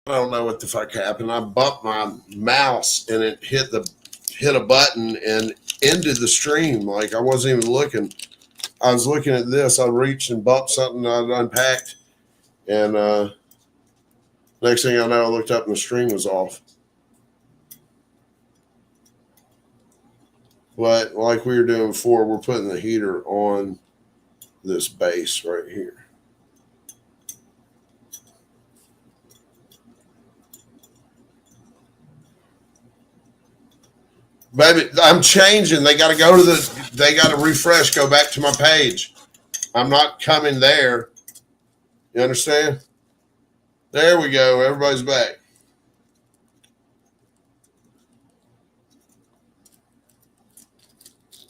I don't know what the fuck happened. I bumped my mouse and it hit a button and ended the stream. Like I wasn't even looking. I was looking at this. I reached and bumped something I'd unpacked, and next thing I know, I looked up and the stream was off. But like we were doing before, we're putting the heater on this base right here. Baby, I'm changing. They got to they got to refresh, go back to my page. I'm not coming there. You understand? There we go. Everybody's back.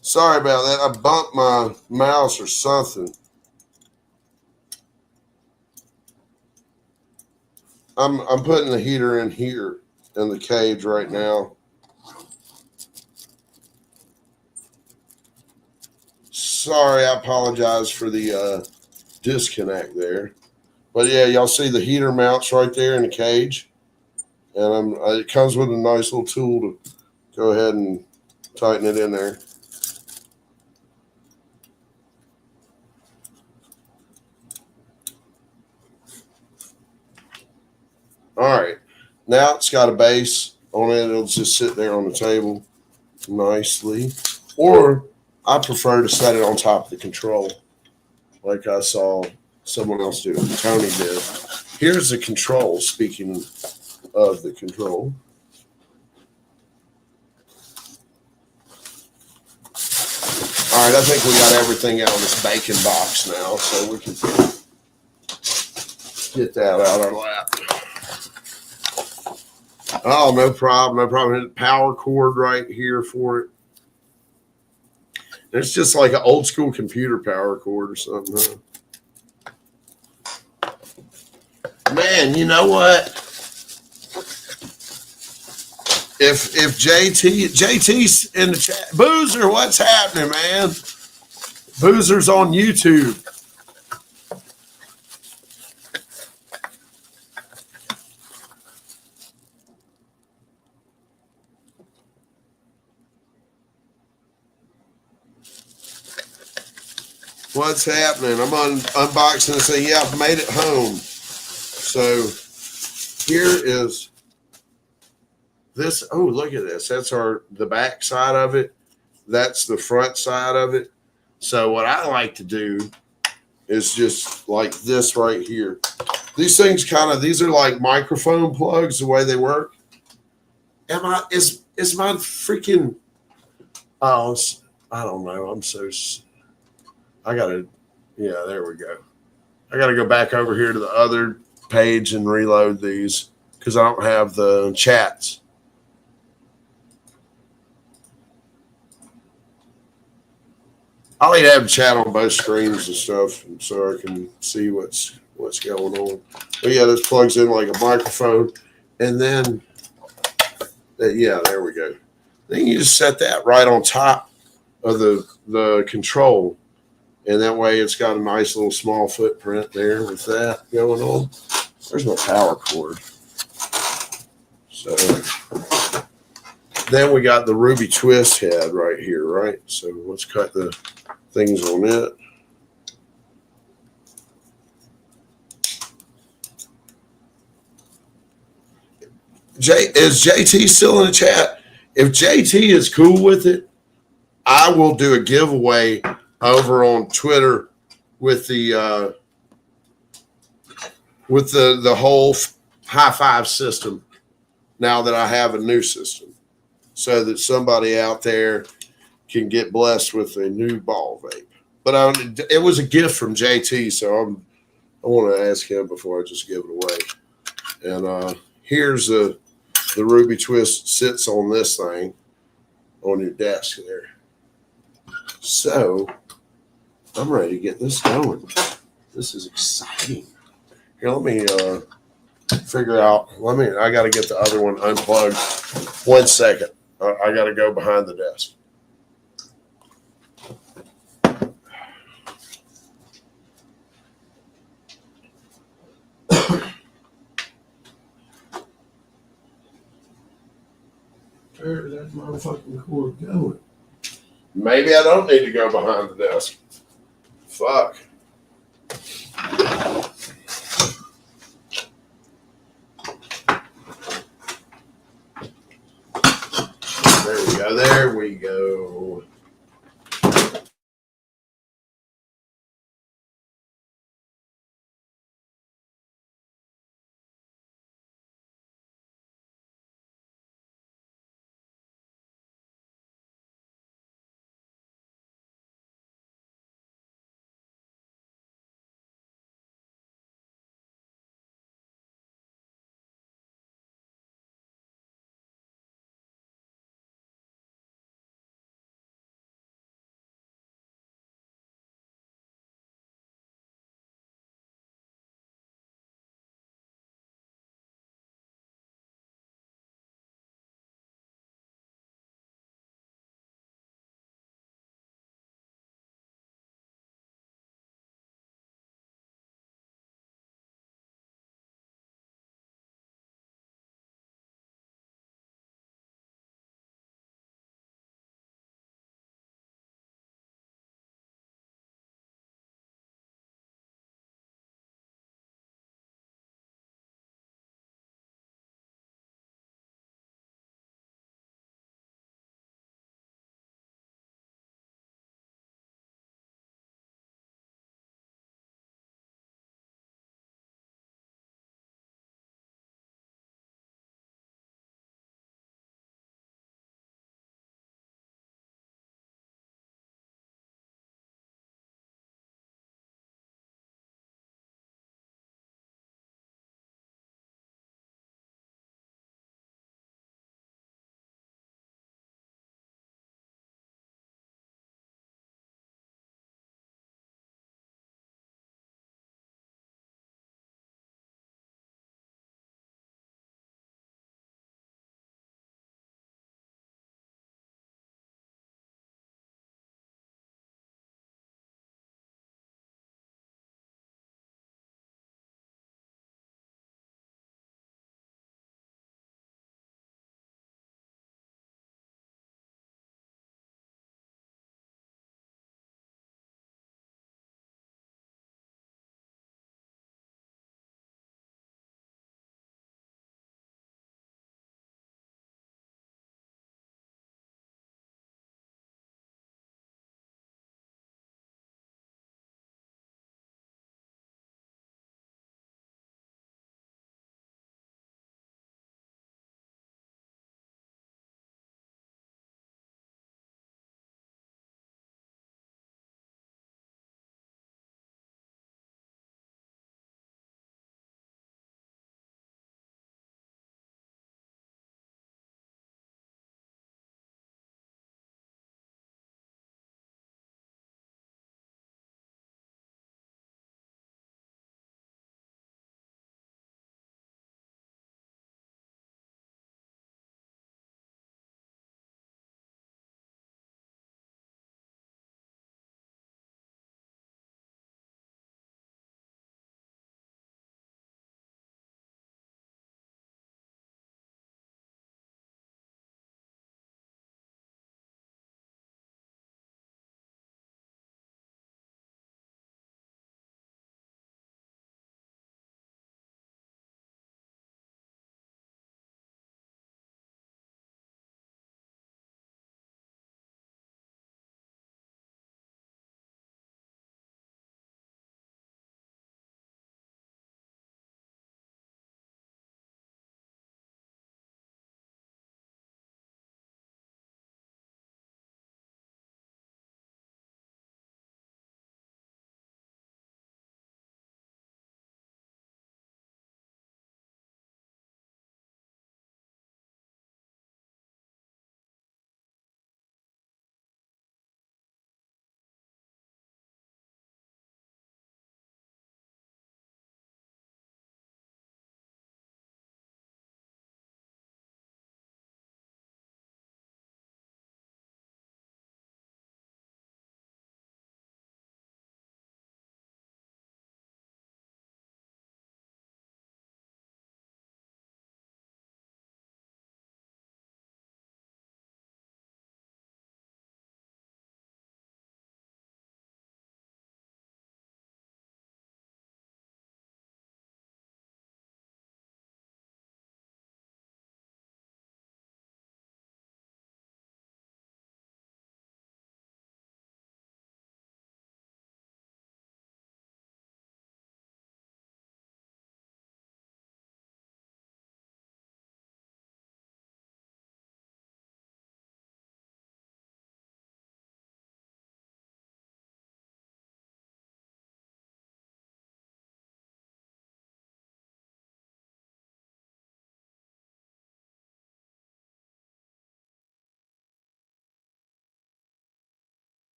Sorry about that. I bumped my mouse or something. I'm putting the heater in here in the cage right now. Sorry, I apologize for the disconnect there. But yeah, y'all see the heater mounts right there in the cage, and it comes with a nice little tool to go ahead and tighten it in there. All right, now it's got a base on it. It'll just sit there on the table nicely, or I prefer to set it on top of the control, like I saw someone else do. Tony did. Here's the control. Speaking of the control. All right, I think we got everything out of this bacon box now, so we can get that out of our lap. Oh, no problem. No problem. Power cord right here for it. It's just like an old school computer power cord or something, huh? Man, you know what? If JT's in the chat, Boozer, what's happening, man? Boozer's on YouTube. What's happening? I'm unboxing and saying, yeah, I've made it home. So here is this. Oh, look at this. That's the back side of it. That's the front side of it. So what I like to do is just like this right here. These things these are like microphone plugs, the way they work. Is my freaking, oh, I don't know. Yeah, there we go. I got to go back over here to the other page and reload these because I don't have the chats. I like to have a chat on both screens and stuff so I can see what's going on. But yeah, this plugs in like a microphone. And then, yeah, there we go. Then you just set that right on top of the control. And that way it's got a nice little small footprint there with that going on. There's my power cord. So then we got the ruby twist head right here, right? So let's cut the things on it. Is JT still in the chat? If JT is cool with it, I will do a giveaway over on Twitter with the whole high five system. Now that I have a new system, so that somebody out there can get blessed with a new ball vape. But it was a gift from JT, so I want to ask him before I just give it away. And here's the ruby twist sits on this thing on your desk there. So I'm ready to get this going. This is exciting. Here, let me figure out. I got to get the other one unplugged. 1 second. I got to go behind the desk. Where's that motherfucking cord going? Maybe I don't need to go behind the desk. Fuck. There we go. There we go.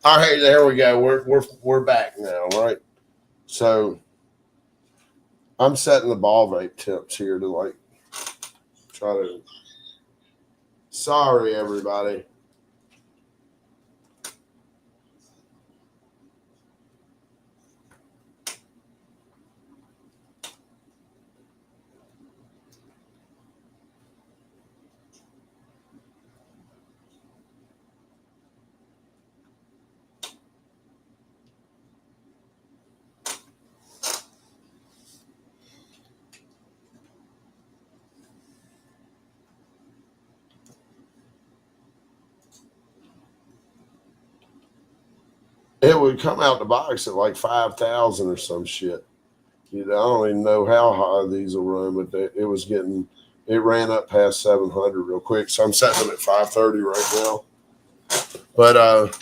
All right, there we go. We're back now, right? So I'm setting the ball vape temps here to like try to. Sorry, everybody. It would come out the box at like 5,000 or some shit. I don't even know how high these will run, but it ran up past 700 real quick. So I'm setting them at 530 right now. But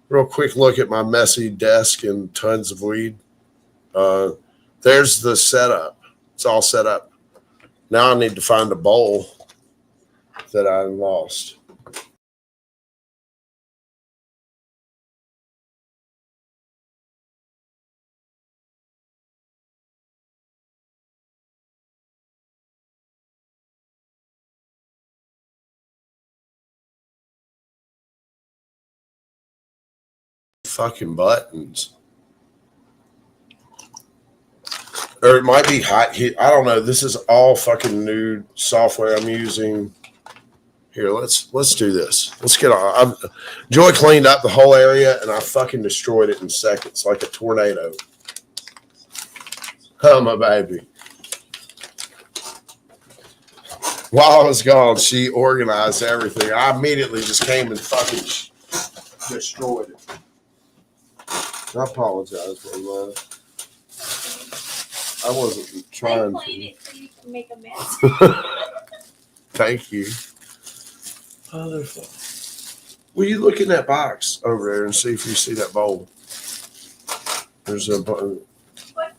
real quick look at my messy desk and tons of weed. There's the setup. It's all set up. Now I need to find a bowl that I lost. Fucking buttons. Or it might be hot heat. I don't know. This is all fucking new software I'm using. Here, let's do this. Let's get on. Joy cleaned up the whole area, and I fucking destroyed it in seconds, like a tornado. Oh my baby. While I was gone, she organized everything. I immediately just came and fucking destroyed it. I apologize for that. I wasn't trying to. It so you can make a mess. Thank you. Will you look in that box over there and see if you see that bowl? There's a. What?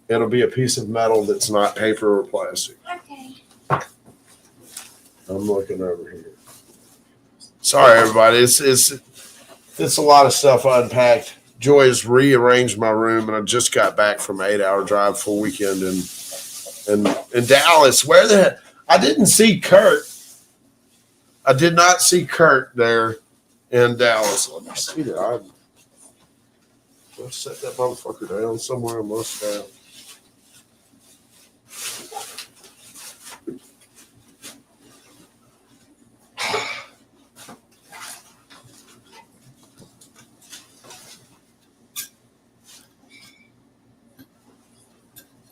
It'll be a piece of metal that's not paper or plastic. Okay. I'm looking over here. Sorry, everybody. It's a lot of stuff unpacked. Joy has rearranged my room, and I just got back from an 8-hour drive full weekend in Dallas. I didn't see Kurt. I did not see Kurt there in Dallas. Let me see that. Let's set that motherfucker down somewhere. I must have.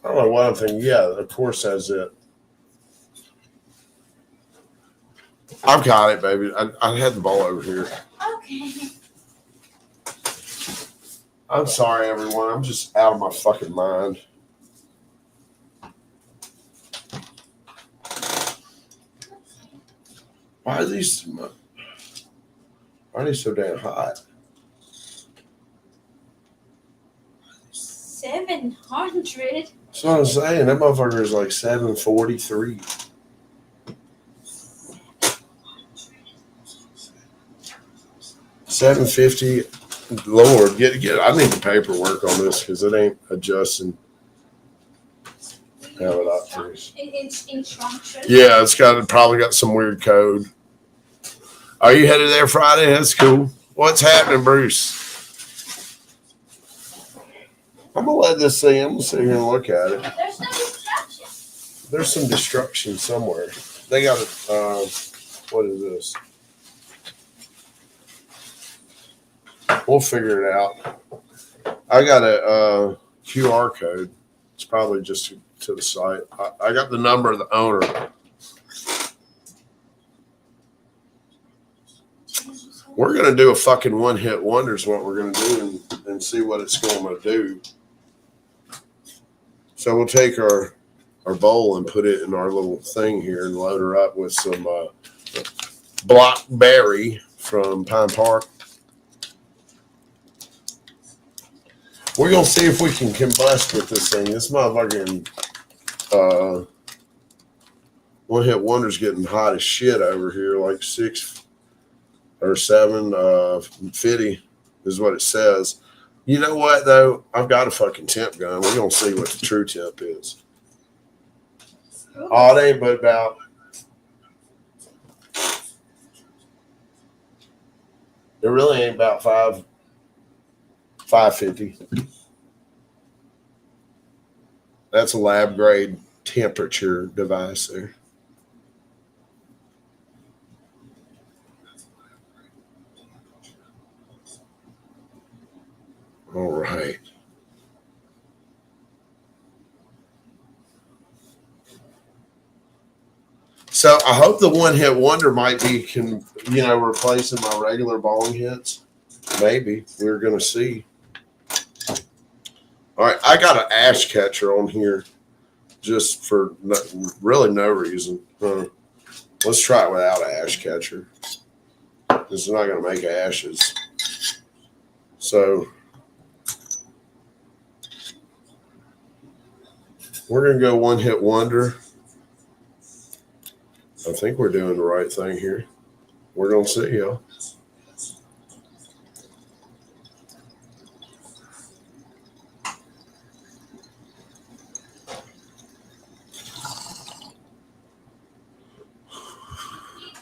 I don't know what I'm thinking. Yeah, of course that's it. I've got it, baby. I had the ball over here. Okay. I'm sorry, everyone. I'm just out of my fucking mind. Why are these so damn hot? 700. That's what I'm saying. That motherfucker is like 743. $750. Lord, get. I need the paperwork on this because it ain't adjusting. Have it up, please. Instructions. Yeah, probably got some weird code. Are you headed there Friday? That's cool. What's happening, Bruce? I'm gonna let this thing. I'm gonna sit here and look at it. There's no instruction. There's some destruction somewhere. They got it. What is this? We'll figure it out. I got a QR code. It's probably just to the site. I got the number of the owner. We're gonna do a fucking one-hit wonder is what we're gonna do and see what it's going to do. So we'll take our bowl and put it in our little thing here and load her up with some Blackberry from Pine Park. We're gonna see if we can combust with this thing. This motherfucking one hit wonder's getting hot as shit over here, like or 750 is what it says. You know what though? I've got a fucking temp gun. We're gonna see what the true temp is. Oh, it ain't but about it really ain't about 550. That's a lab grade temperature device there. All right. So I hope the one hit wonder might be replacing my regular bong hits. Maybe we're gonna see. All right, I got an ash catcher on here just for really no reason. Let's try it without an ash catcher. This is not gonna make ashes. So we're gonna go one hit wonder. I think we're doing the right thing here. We're gonna see, y'all.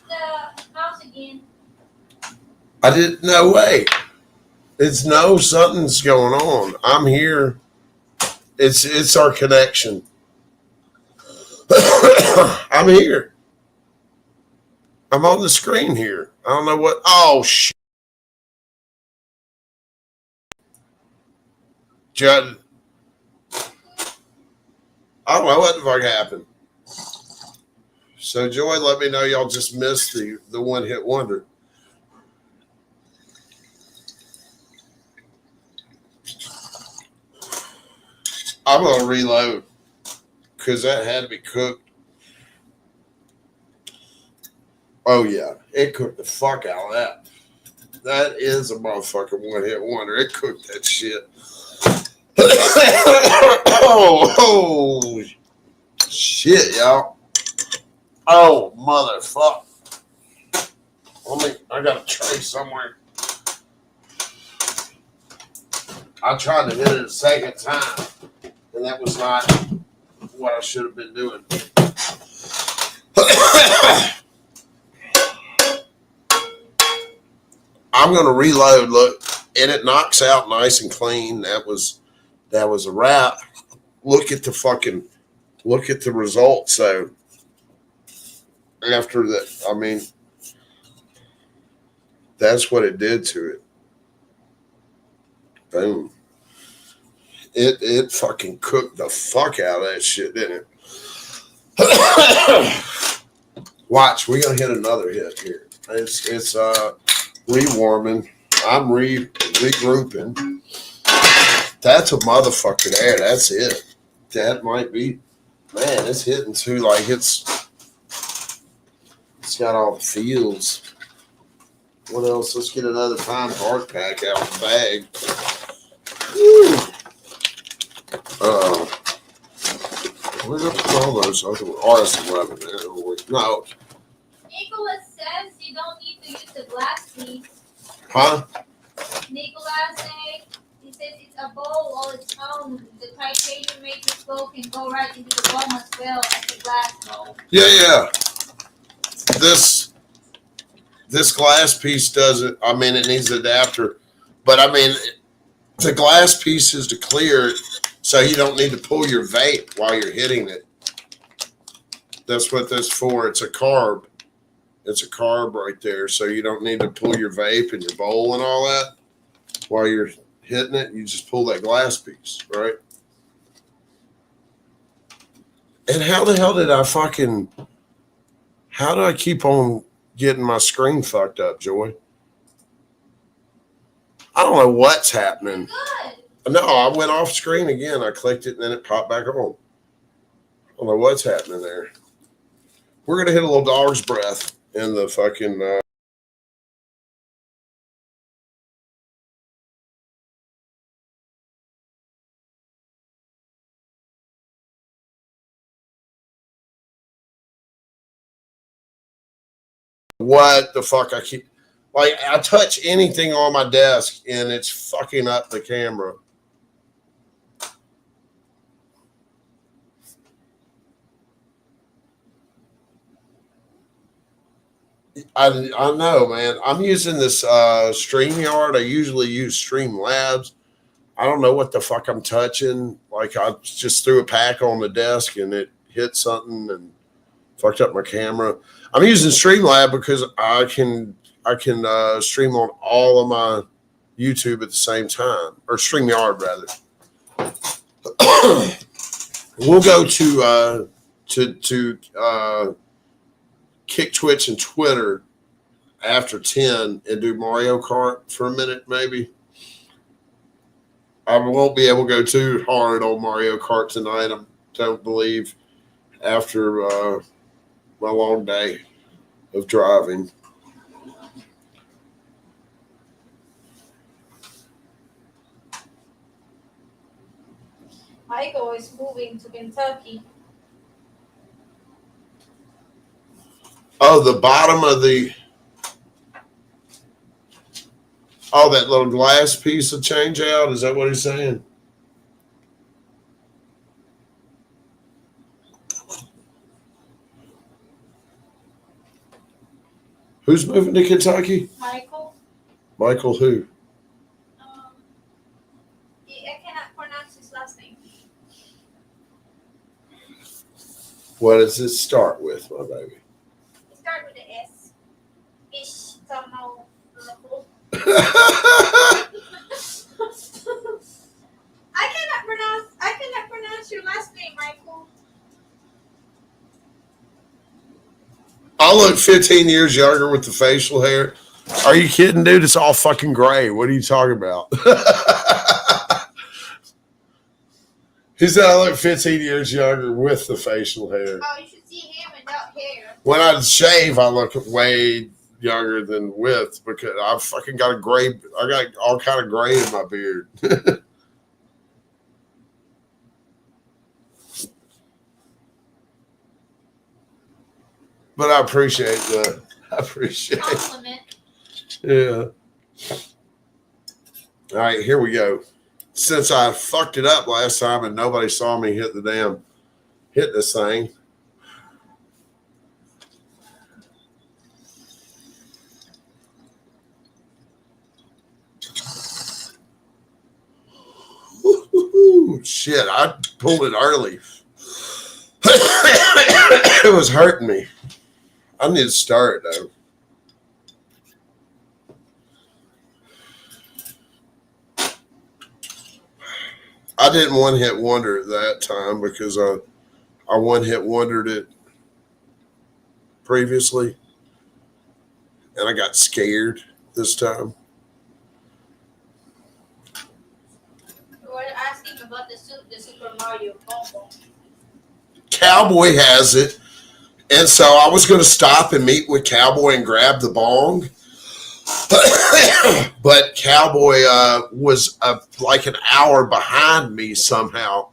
The house again. I didn't. No way. It's no something's going on. I'm here. It's our connection. I'm here. I'm on the screen here. I don't know what. Oh shit. Judd. I don't know what the fuck happened. So Joy, let me know y'all just missed the one hit wonder. I'm gonna reload because that had to be cooked. Oh yeah, it cooked the fuck out of that. That is a motherfucking one hit wonder. It cooked that shit. oh shit, y'all. Oh motherfucker. I got a tray somewhere. I tried to hit it a second time, and that was not what I should have been doing. I'm gonna reload. Look, and it knocks out nice and clean. That was a wrap. Look at the result. So after that, I mean, that's what it did to it. Boom. It fucking cooked the fuck out of that shit, didn't it? Watch, we're gonna hit another hit here. It's rewarming. I'm regrouping. That's a motherfucking air. That's it. That might be, man. It's hitting too. Like it's got all the feels. What else? Let's get another Time Park pack out of the bag. Woo. Where's up all those other RS11? No. Nicholas says you don't need to use the glass piece. Huh? Nicholas he says it's a bowl all its own. The titanium matrix bowl can go right into the bomb as well as the glass bowl. Yeah. This glass piece doesn't. I mean, it needs an adapter, but I mean, the glass piece is to clear, so you don't need to pull your vape while you're hitting it. That's what that's for. It's a carb. It's a carb right there, so you don't need to pull your vape and your bowl and all that while you're hitting it. You just pull that glass piece, right? And how the hell did I fucking? How do I keep on getting my screen fucked up, Joy? I don't know what's happening. Good. No, I went off screen again. I clicked it and then it popped back on. I don't know what's happening there. We're gonna hit a little dog's breath in the fucking. What the fuck? Like I touch anything on my desk and it's fucking up the camera. I know, man. I'm using this StreamYard. I usually use Streamlabs. I don't know what the fuck I'm touching. Like I just threw a pack on the desk and it hit something and fucked up my camera. I'm using Streamlab because I can stream on all of my YouTube at the same time, or StreamYard rather. We'll go to Kick Twitch and Twitter after 10 and do Mario Kart for a minute, maybe. I won't be able to go too hard on Mario Kart tonight, I don't believe, after my long day of driving. Michael is moving to Kentucky. Oh, the bottom of the... Oh, that little glass piece of change out? Is that what he's saying? Who's moving to Kentucky? Michael. Michael who? I cannot pronounce his last name. What does it start with, my baby? It starts with an S. Ish, don't know. I cannot pronounce your last name, Michael. I look 15 years younger with the facial hair. Are you kidding, dude? It's all fucking gray. What are you talking about? He said I look 15 years younger with the facial hair. Oh, you should see him without hair. When I shave, I look way younger than with because I've fucking got a gray. I got all kind of gray in my beard. But I appreciate Compliment. Yeah. All right, here we go. Since I fucked it up last time and nobody saw me hit this thing. Shit, I pulled it early. It was hurting me. I need to start though. I didn't one hit wonder at that time because I one hit wondered it previously, and I got scared this time. We're asking about the Super Mario combo. Cowboy has it, and so I was going to stop and meet with Cowboy and grab the bong. But Cowboy was like an hour behind me somehow.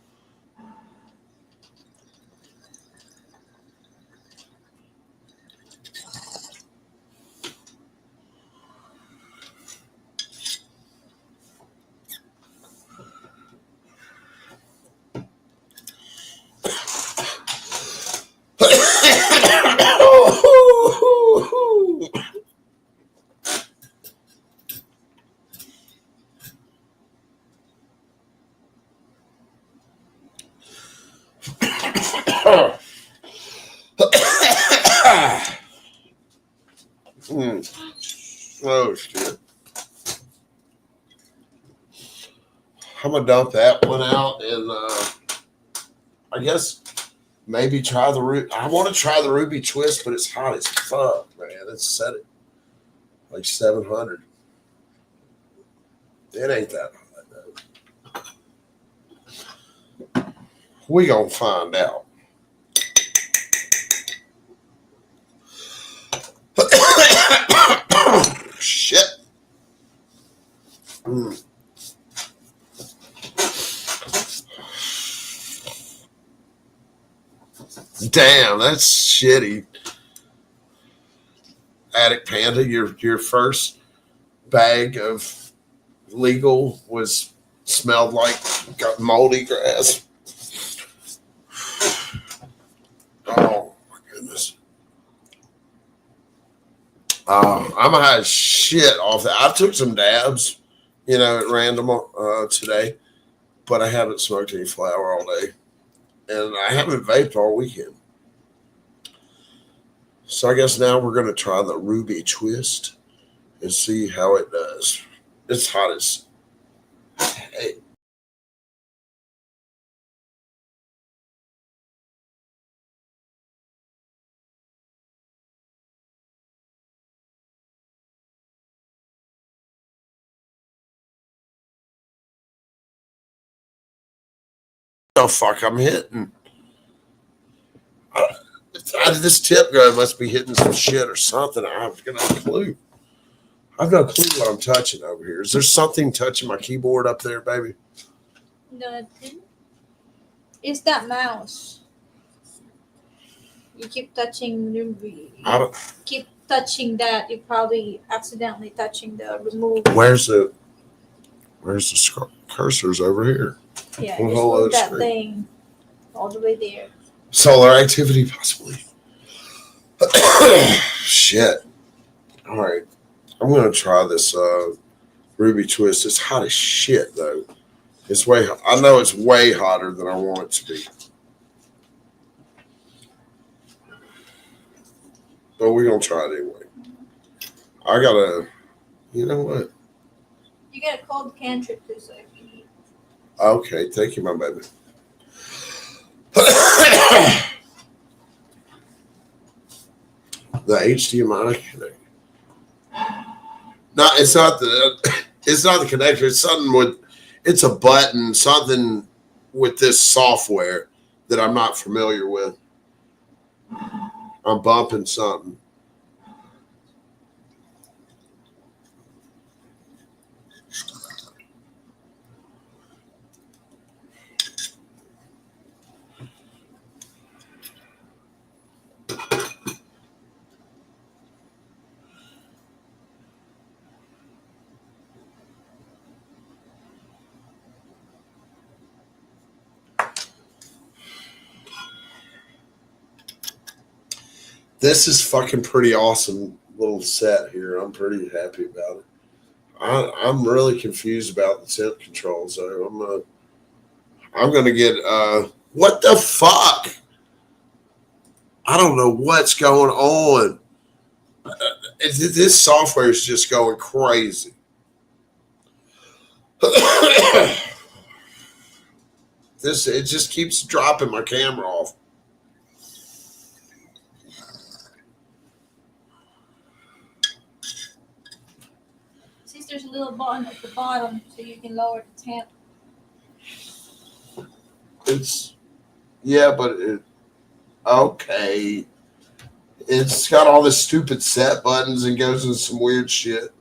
Oh shit! I'm gonna dump that one out, and I guess maybe try the root. I want to try the Ruby Twist, but it's hot as fuck, man. It's set at like 700. It ain't that hot though. We gonna find out. Shit. Damn, that's shitty. Addict Panda, your first bag of legal was smelled like got moldy grass. Oh my goodness. I'm high as shit off that. I took some dabs, at random today, but I haven't smoked any flower all day, and I haven't vaped all weekend. So I guess now we're gonna try the Ruby Twist and see how it does. It's hot as hey. The fuck I'm hitting. This tip gun must be hitting some shit or something. I've got no clue. I've no clue what I'm touching over here. Is there something touching my keyboard up there, baby? Nothing. It's that mouse. You keep touching keep touching that. You're probably accidentally touching the remove. Where's the cursors over here? Yeah, On the just whole move other that screen. thing all the way there. Solar activity, possibly. Shit. All right. I'm going to try this Ruby Twist. It's hot as shit, though. I know it's way hotter than I want it to be. But we're going to try it anyway. I got to, you know what? You get a cold cantrip too, so if you need. Okay, thank you, my baby. The HDMI connector. No, it's not the connector. It's something it's a button, something with this software that I'm not familiar with. I'm bumping something. This is fucking pretty awesome little set here. I'm pretty happy about it. I'm really confused about the temp control, so I'm gonna get what the fuck? I don't know what's going on. This software is just going crazy. It just keeps dropping my camera off. There's a little button at the bottom so you can lower the temp. Okay. It's got all this stupid set buttons and goes into some weird shit.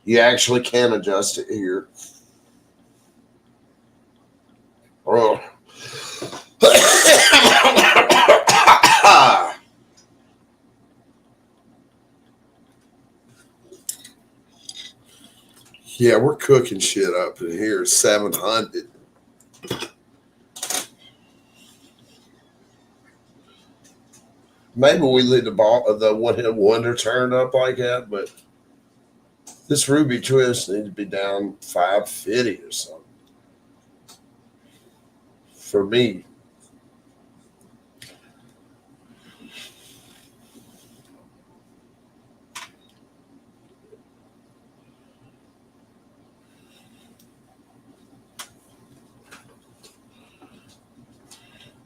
You actually can adjust it here. Oh. Yeah, we're cooking shit up in here. 700. Maybe we leave the one-hit wonder turned up like that, but this Ruby Twist needs to be down 550 or something. For me.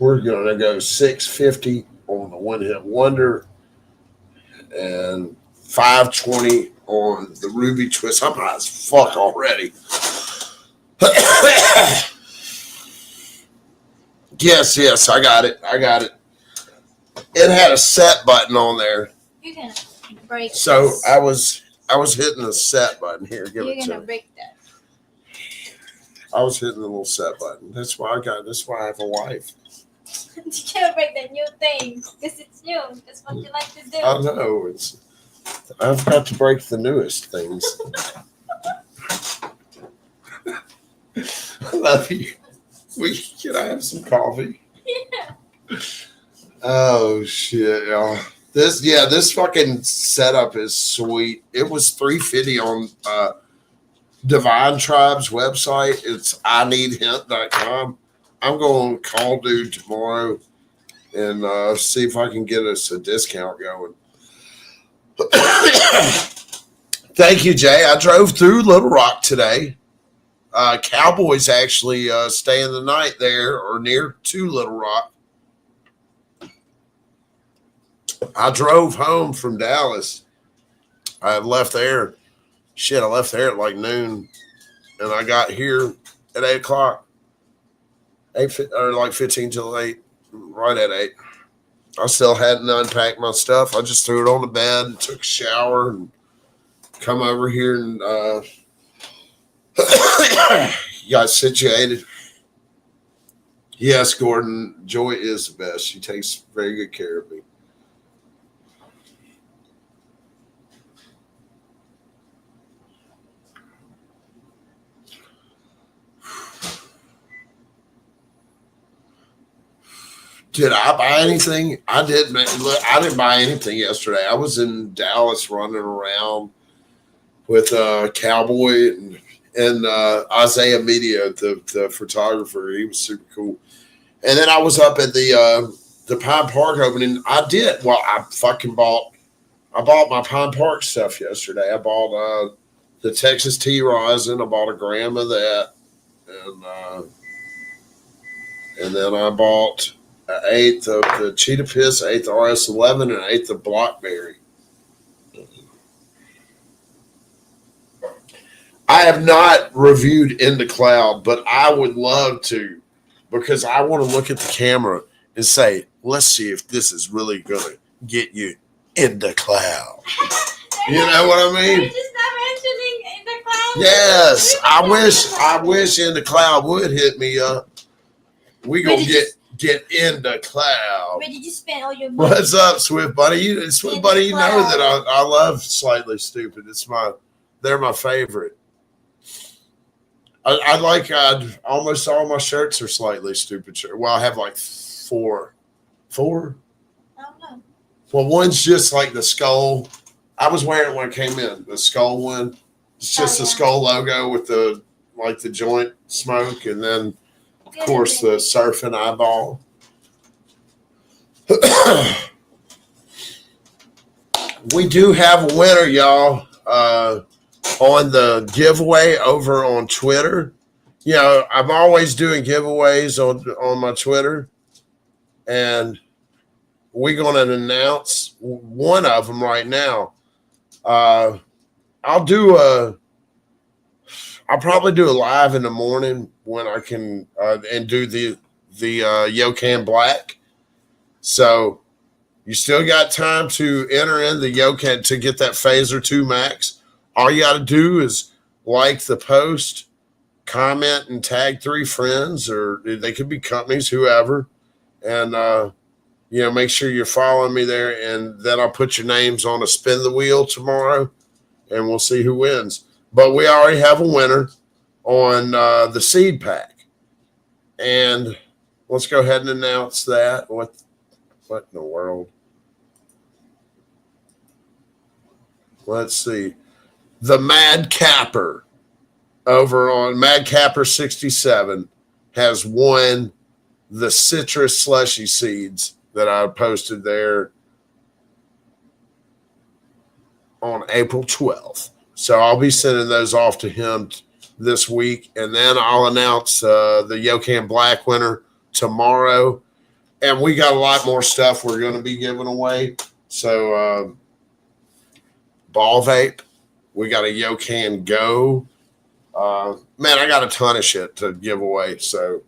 We're going to go 650 on the one-hit wonder and 520 on the Ruby Twist. I'm high as fuck already. Yes, I got it. It had a set button on there. You're gonna break. So this. I was hitting the set button here. You're gonna break that. I was hitting the little set button. That's why I have a wife. You celebrate the new things because it's new. That's what you like to do. I know I've got to break the newest things. I love you. Can I have some coffee? Yeah. Oh shit, y'all. This fucking setup is sweet. It was $350 on Divine Tribe's website. It's ineedhint.com. I'm going to call dude tomorrow and see if I can get us a discount going. Thank you, Jay. I drove through Little Rock today. Cowboys actually staying the night there or near to Little Rock. I drove home from Dallas. I left there. Shit, I left there at like noon, and I got here at 8 o'clock. 8 or like 15 till 8, right at 8. I still hadn't unpacked my stuff. I just threw it on the bed and took a shower and come over here and got situated. Yes, Gordon, Joy is the best. She takes very good care of me. Did I buy anything? I didn't. Look, I didn't buy anything yesterday. I was in Dallas running around with Cowboy and Isaiah Media, the photographer. He was super cool. And then I was up at the Pine Park opening. I bought my Pine Park stuff yesterday. I bought the Texas Tea Rosin. I bought a gram of that, and then I bought an eighth of the Cheetah Piss, an eighth of RS11, and an eighth of Blackberry. I have not reviewed In the Cloud, but I would love to, because I want to look at the camera and say, let's see if this is really going to get you in the cloud. You know what I mean? They're just not mentioning In the Cloud. Yes, I wish In the Cloud would hit me up. We gonna get in the cloud. Where did you spend all your money? What's up, Swift Buddy? Swift Buddy, you know that I love Slightly Stupid. They're my favorite. I like almost all my shirts are Slightly Stupid shirts. Well, I have like four. I don't know. Well, one's just like the skull. I was wearing it when I came in. The skull one. It's just the skull logo with the joint smoke, and then of course the surfing eyeball. We do have a winner, y'all. On the giveaway over on Twitter. You know, I'm always doing giveaways on my Twitter, and we're going to announce one of them right now. I'll probably do a live in the morning when I can and do the Yokan Black. So you still got time to enter in the Yokan to get that Phaser 2 Max. All you got to do is like the post, comment, and tag 3 friends, or they could be companies, whoever, and make sure you're following me there. And then I'll put your names on a spin the wheel tomorrow, and we'll see who wins. But we already have a winner on the seed pack, and let's go ahead and announce that. What in the world? Let's see. The Mad Capper over on Mad Capper 67 has won the citrus slushy seeds that I posted there on April 12th. So I'll be sending those off to him this week, and then I'll announce the Yokan Black winner tomorrow. And we got a lot more stuff we're going to be giving away. So ball vape. We got a Yokan Go. Man, I got a ton of shit to give away. So,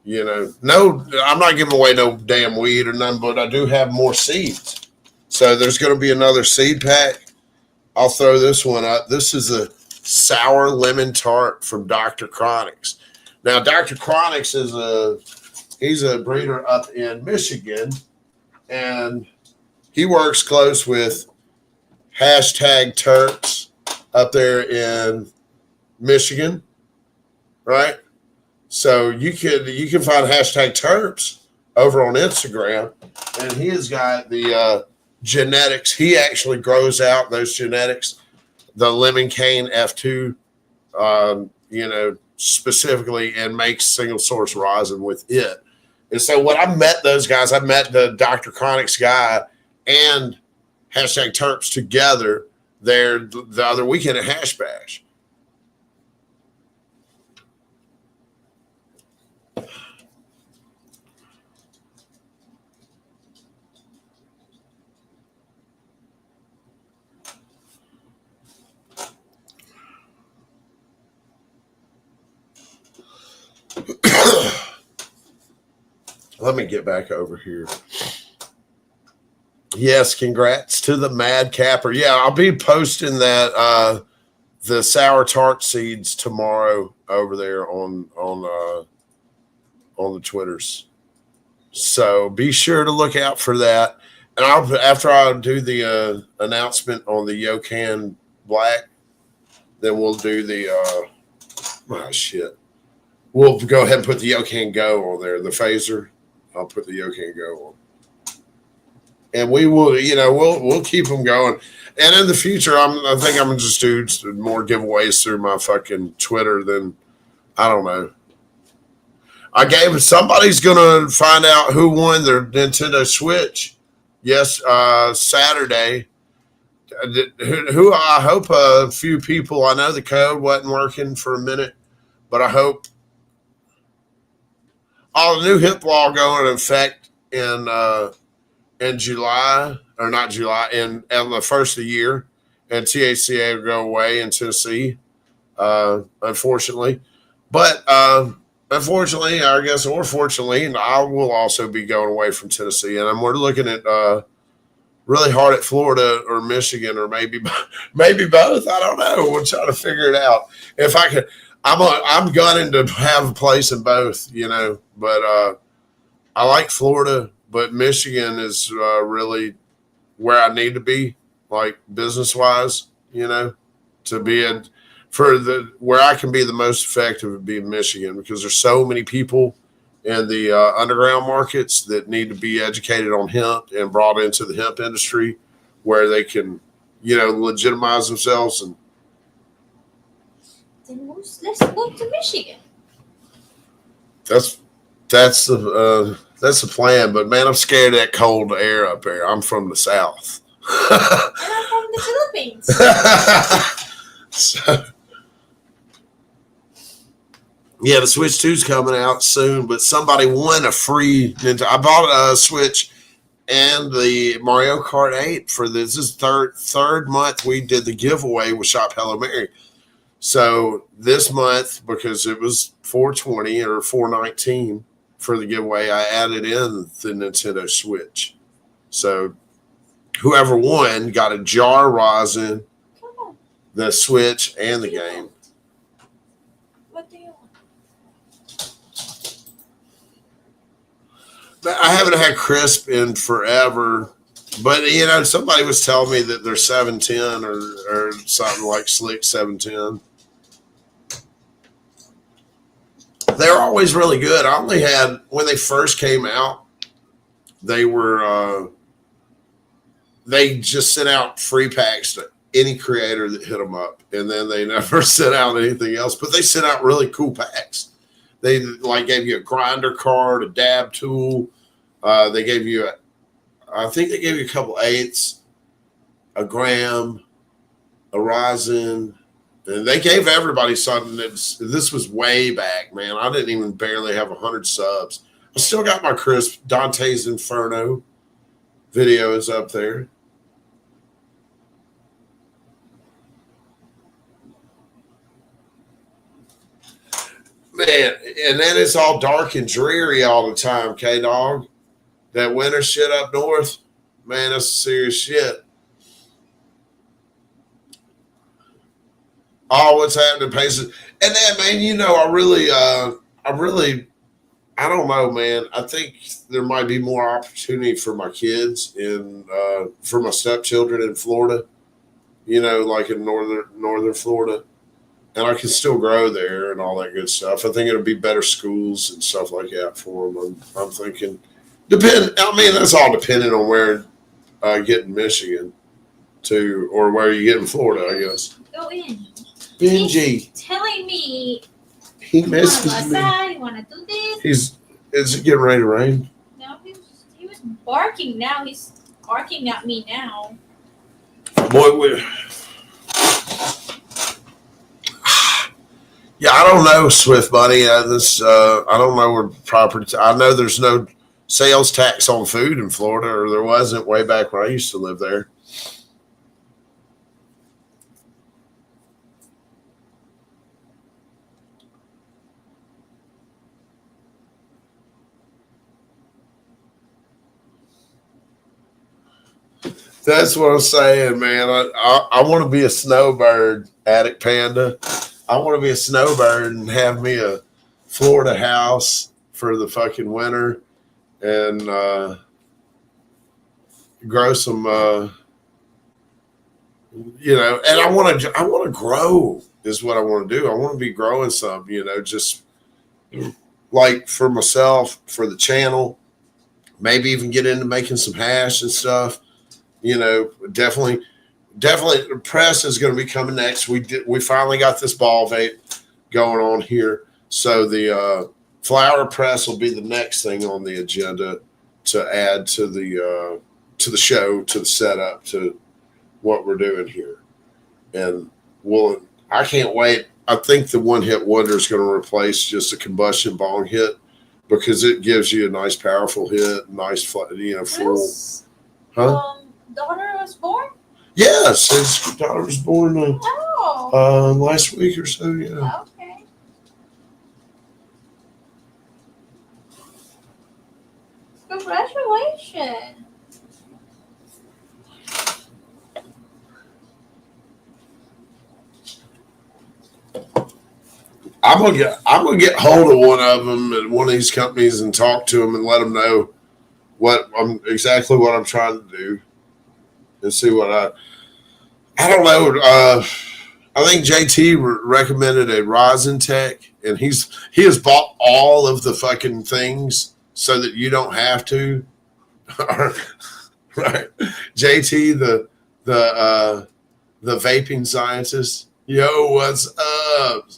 no, I'm not giving away no damn weed or nothing, but I do have more seeds. So there's going to be another seed pack. I'll throw this one up. This is a sour lemon tart from Dr. Chronics. Now, Dr. Chronics is He's a breeder up in Michigan, and he works close with hashtag Terps up there in Michigan, right? So you can find hashtag Terps over on Instagram, and he has got the genetics. He actually grows out those genetics, the lemon cane F2, specifically, and makes single source rosin with it. And so when I met those guys, I met the Dr. Chronics guy and hashtag Terps together there the other weekend at Hash Bash. Let me get back over here. Yes, congrats to the Mad Capper. Yeah, I'll be posting that the sour tart seeds tomorrow over there on the Twitters. So be sure to look out for that. And after I do the announcement on the Yocan Black, then we'll do the We'll go ahead and put the Yocan Go on there, the phaser. I'll put the Yocan Go on. And we will, we'll keep them going. And in the future, I think I'm going to just do more giveaways through my fucking Twitter than, I don't know. Somebody's going to find out who won their Nintendo Switch. Yes, Saturday. Who I hope a few people, I know the code wasn't working for a minute, but I hope all the new HIP law going into effect in July, or not July, in the first of the year, and THCA will go away in Tennessee, unfortunately. But unfortunately, I guess, or fortunately, and I will also be going away from Tennessee, and we're looking at really hard at Florida or Michigan, or maybe both. I don't know. We'll try to figure it out. If I could, I'm gunning to have a place in both, but I like Florida, but Michigan is really where I need to be, like business wise, to be where I can be the most effective would be in Michigan, because there's so many people in the underground markets that need to be educated on hemp and brought into the hemp industry, where they can, legitimize themselves. And then let's move to Michigan. That's the plan. But man, I'm scared of that cold air up there. I'm from the South. And I'm from the Philippines. So, yeah, the Switch 2's coming out soon, but somebody won a free Nintendo. I bought a Switch and the Mario Kart 8 for this. This is third month we did the giveaway with Shop Hello Mary. So this month, because it was $420 or $419 for the giveaway, I added in the Nintendo Switch. So whoever won got a jar rosin, the Switch, and the game. What do you want? I haven't had crisp in forever, but somebody was telling me that they're 710 or something like Slick 710. They're always really good. I only had, when they first came out, they were they just sent out free packs to any creator that hit them up, and then they never sent out anything else. But they sent out really cool packs. They gave you a grinder card, a dab tool. They gave you I think they gave you a couple eighths, a gram, a rosin, and they gave everybody something. This was way back, man. I didn't even barely have 100 subs. I still got my crisp. Dante's Inferno video is up there. Man, and then it's all dark and dreary all the time, K-Dog. That winter shit up north, man, that's serious shit. Oh, what's happening, Paces? And then, man, I really I don't know, man. I think there might be more opportunity for my kids for my stepchildren in Florida. Like in northern Florida, and I can still grow there and all that good stuff. I think it'll be better schools and stuff like that for them. I'm thinking, I mean, that's all dependent on where get in Michigan to, or where you get in Florida, I guess. Go in. Benji, He's telling me he you wanna go misses me. outside, you wanna do this. Is it getting ready to rain? No, he was barking now. He's barking at me now. Boy, yeah, I don't know, Swift Buddy. I don't know where property. I know there's no sales tax on food in Florida, or there wasn't way back when I used to live there. That's what I'm saying, man. I want to be a snowbird, Attic Panda. I want to be a snowbird and have me a Florida house for the fucking winter and grow some, and I want to grow is what I want to do. I want to be growing some, just like for myself, for the channel, maybe even get into making some hash and stuff. Definitely the press is going to be coming next. We finally got this ball vape going on here, so the flower press will be the next thing on the agenda to add to the show, to the setup, to what we're doing here. And I can't wait. I think the one hit wonder is going to replace just a combustion bong hit, because it gives you a nice powerful hit, nice full. Huh? Daughter was born? Yes, his daughter was born last week or so. Yeah. Okay. Congratulations. I'm gonna get hold of one of them at one of these companies and talk to them and let them know exactly what I'm trying to do, and see what I don't know. I think JT recommended a rosin tech, and he has bought all of the fucking things so that you don't have to. Right, JT, the vaping scientist. Yo, what's up?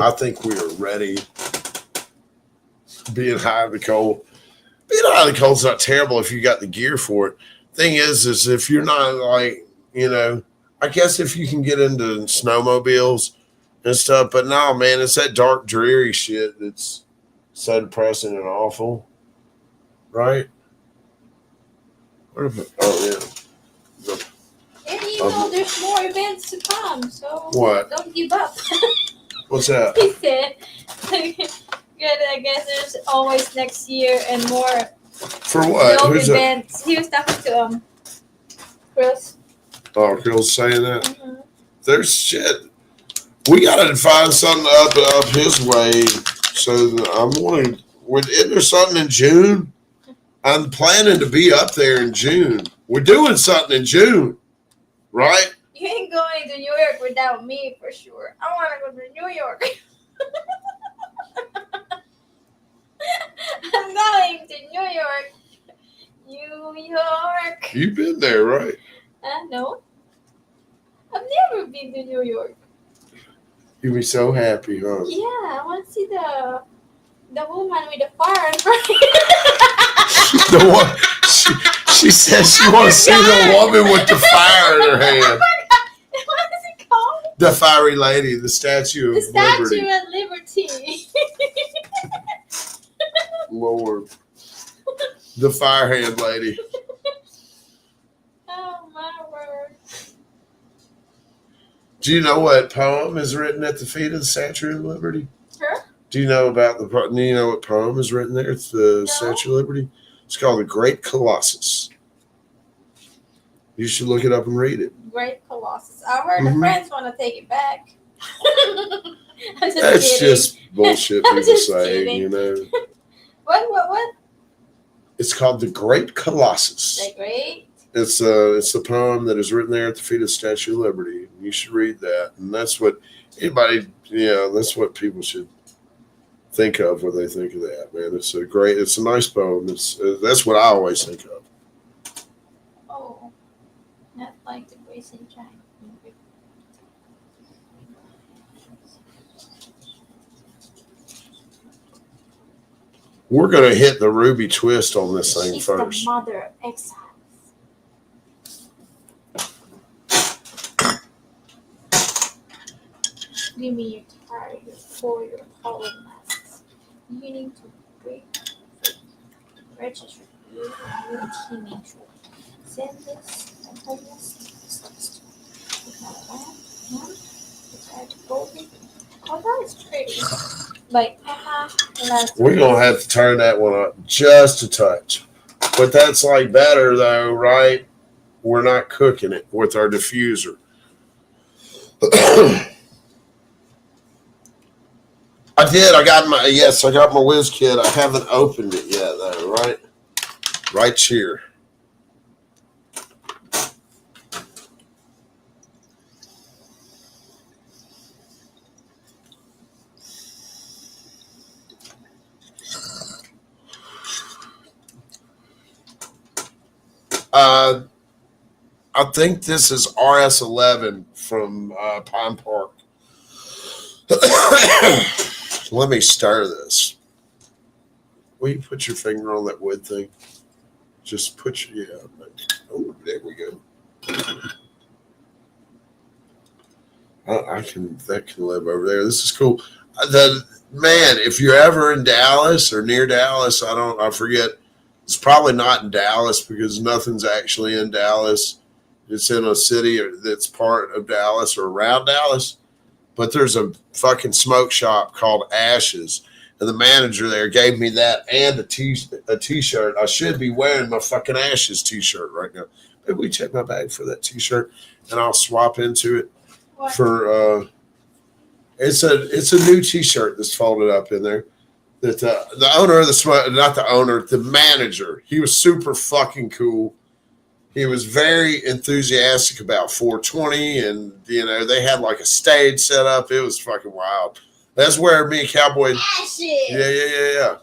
I think we are ready. Being high in the cold. Being high in the cold is not terrible if you got the gear for it. Thing is if you're not like, I guess if you can get into snowmobiles and stuff, but no, man, it's that dark, dreary shit that's so depressing and awful. Right? Oh, yeah. And there's more events to come, so What? Don't give up. What's that? He said, good, I guess there's always next year and more For what? Who's events. That? He was talking to Chris. Oh, Chris saying that? Mm-hmm. There's shit. We gotta find something up his way. So I'm wondering, isn't there something in June? I'm planning to be up there in June. We're doing something in June, right? You ain't going to New York without me for sure. I want to go to New York. I'm going to New York. New York. You've been there, right? No. I've never been to New York. You'd be so happy, huh? Yeah, I want to see the woman with the fire in front. The one she says she wants to see the woman with the fire in her hand. What is it called? The fiery lady, the Statue of Liberty. The Statue of Liberty. Lord. The fire hand lady. Oh my word. Do you know what poem is written at the feet of the Statue of Liberty? Sure. Do you know about the? Do you know what poem is written there at the Statue of Liberty? It's called "The Great Colossus." You should look it up and read it. Great Colossus. I heard the French want to take it back. I'm just That's kidding. just bullshit I'm people just say, kidding. you know. What? It's called "The Great Colossus." The Great. It's a poem that is written there at the feet of the Statue of Liberty. You should read that, and that's what anybody, that's what people should think of when they think of that. Man, it's a nice poem. That's what I always think of. Oh, not like the Grace in China. We're gonna hit the ruby twist on this thing She's first. the mother of exiles. Give me your tired, your poor, your hollow masks. You need to break register you and your teaming troop. Send this and homeless. It's not bad. No? It's hard to go with. Oh, that is pretty. Like Emma last We're gonna have to turn that one up just a touch, but that's like better though, right? We're not cooking it with our diffuser. I got my Whiz Kit. I haven't opened it yet though, right? Right here. I think this is RS11 from Pine Park. Let me stir this. Will you put your finger on that wood thing? Just put your, oh, there we go. That can live over there. This is cool. If you're ever in Dallas or near Dallas, I forget. It's probably not in Dallas because nothing's actually in Dallas. It's in a city that's part of Dallas or around Dallas. But there's a fucking smoke shop called Ashes. And the manager there gave me that and a t-shirt. I should be wearing my fucking Ashes t-shirt right now. Maybe we check my bag for that t-shirt and I'll swap into it. What? For it's a new t-shirt that's folded up in there. That the owner of the manager, he was super fucking cool. He was very enthusiastic about 420, and they had like a stage set up. It was fucking wild. That's where me and Cowboy. Ashes. Yeah.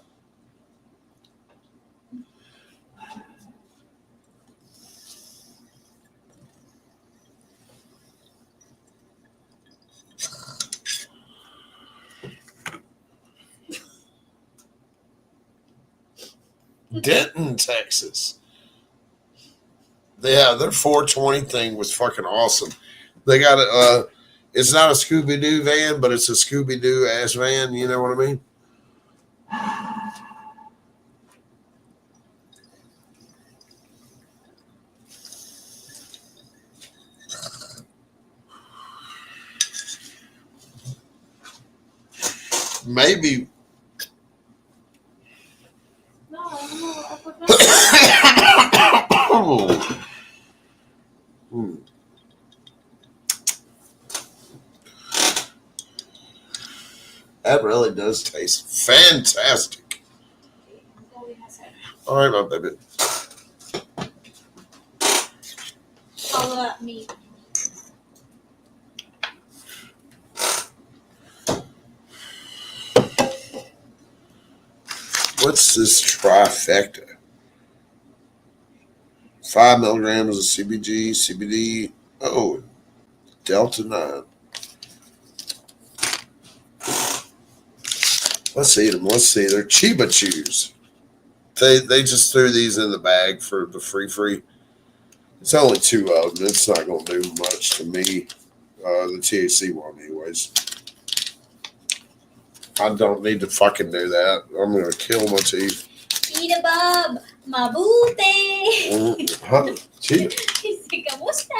Denton, Texas. Yeah, their 420 thing was fucking awesome. They got it's not a Scooby-Doo van, but it's a Scooby-Doo ass van. You know what I mean? Maybe. No, I forgot. Oh. That really does taste fantastic. All right, my baby. Follow up me. What's this trifecta? 5 milligrams of CBG, CBD. Oh, Delta 9. Let's eat them. Let's see. They're Chiba Chews. They just threw these in the bag for the free. It's only 2 of them. It's not going to do much to me. The THC one, anyways. I don't need to fucking do that. I'm going to kill my teeth. Eat a bub, mabute. Huh? Cheetah. He said, kamusta?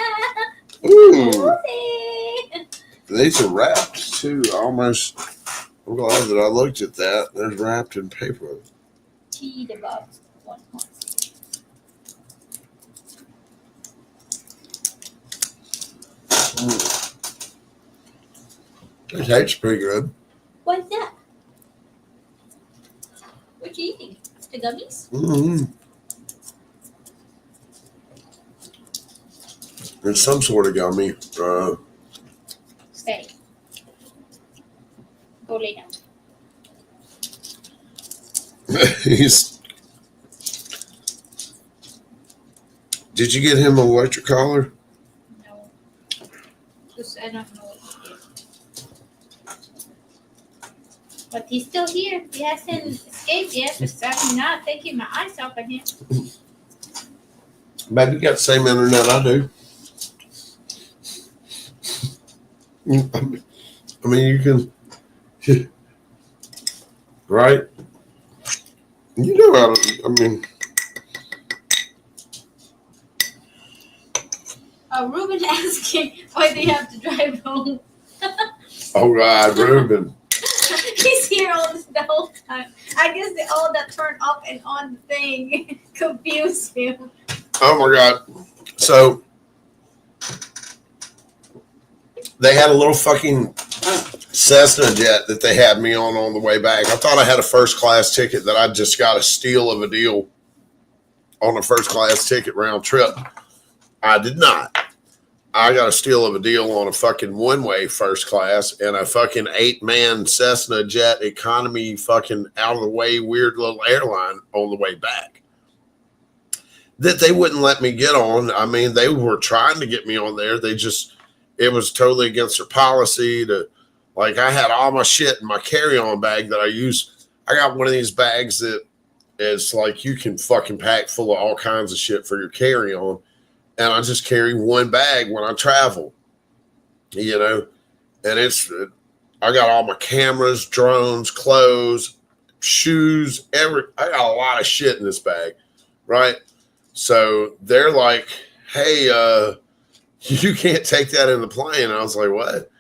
Ooh. Mabuti. These are wrapped too. I'm glad that I looked at that. They're wrapped in paper. Tea the box. 1 month. It tastes pretty good. What's that? What you eating? The gummies? Mm-hmm. There's some sort of gummy. Stay. Go lay down. Did you get him an electric collar? No. Because I don't know what to do. But he's still here. He hasn't escaped yet. But I'm not taking my eyes off of him. Maybe you got the same internet I do. I mean, you can, right? You know how to, I mean. Ruben asking why do you have to drive home? Oh, God, Ruben. He's here the whole time. I guess all that turn off and on the thing confused him. Oh, my God. So, they had a little fucking Cessna jet that they had me on the way back. I thought I had a first class ticket, that I just got a steal of a deal on a first class ticket round trip. I did not. I got a steal of a deal on a fucking one-way first class and a fucking 8-man Cessna jet economy fucking out of the way weird little airline on the way back that they wouldn't let me get on. I mean, they were trying to get me on there. It was totally against their policy to, like, I had all my shit in my carry-on bag that I use. I got one of these bags that is like you can fucking pack full of all kinds of shit for your carry-on. And I just carry one bag when I travel, you know, and I got all my cameras, drones, clothes, shoes, I got a lot of shit in this bag, right? So they're like, hey, you can't take that in the plane. I was like, what?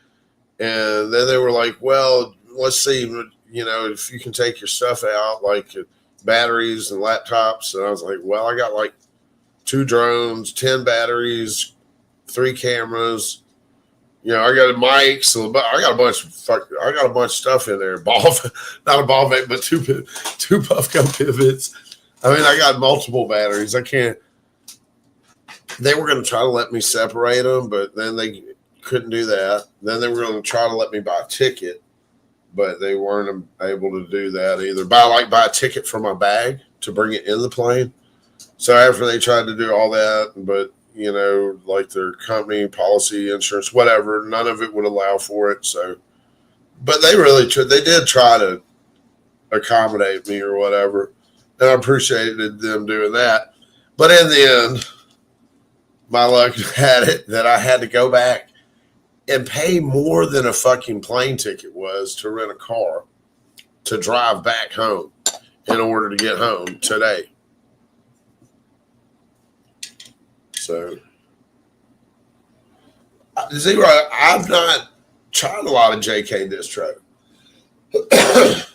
And then they were like, well, let's see, you know, if you can take your stuff out, like batteries and laptops. And I was like, well, I got like 2 drones, 10 batteries, 3 cameras. You know, I got mics. I got a bunch of stuff in there. Not a ball vape, but two puff gum pivots. I mean, I got multiple batteries. They were going to try to let me separate them, but then they couldn't do that. Then they were going to try to let me buy a ticket, but they weren't able to do that either. Buy a ticket for my bag to bring it in the plane. So after they tried to do all that, but, you know, like their company, policy, insurance, whatever, none of it would allow for it. So, but they did try to accommodate me or whatever. And I appreciated them doing that. But in the end, my luck had it that I had to go back and pay more than a fucking plane ticket was to rent a car to drive back home in order to get home today. So, Zero, I've not tried a lot of JK distro.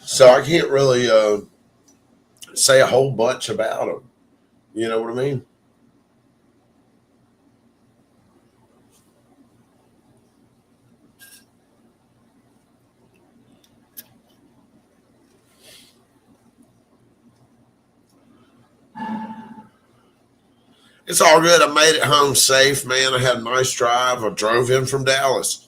So I can't really say a whole bunch about them. You know what I mean? It's all good. I made it home safe, man. I had a nice drive. I drove in from Dallas.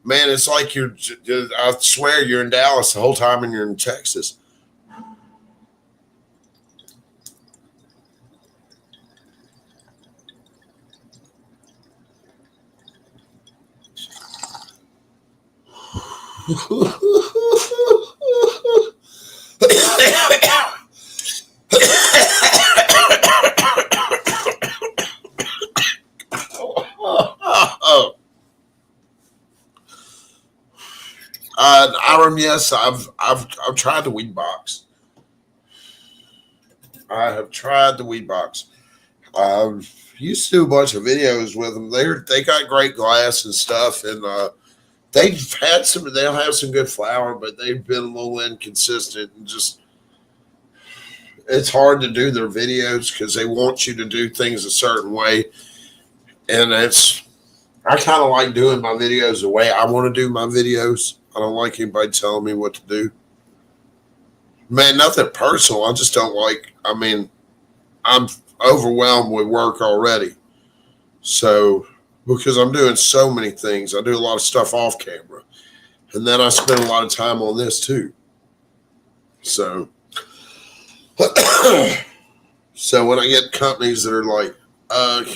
Man, it's like I swear you're in Dallas the whole time and you're in Texas. Iram, yes, I've tried the weed box. I have tried the weed box. Used to do a bunch of videos with them. They got great glass and stuff, and they'll have some good flower, but they've been a little inconsistent and just it's hard to do their videos because they want you to do things a certain way. And I kind of like doing my videos the way I want to do my videos. I don't like anybody telling me what to do. Man, nothing personal. I just don't like, I'm overwhelmed with work already. So, because I'm doing so many things, I do a lot of stuff off camera. And then I spend a lot of time on this too. So, so when I get companies that are like,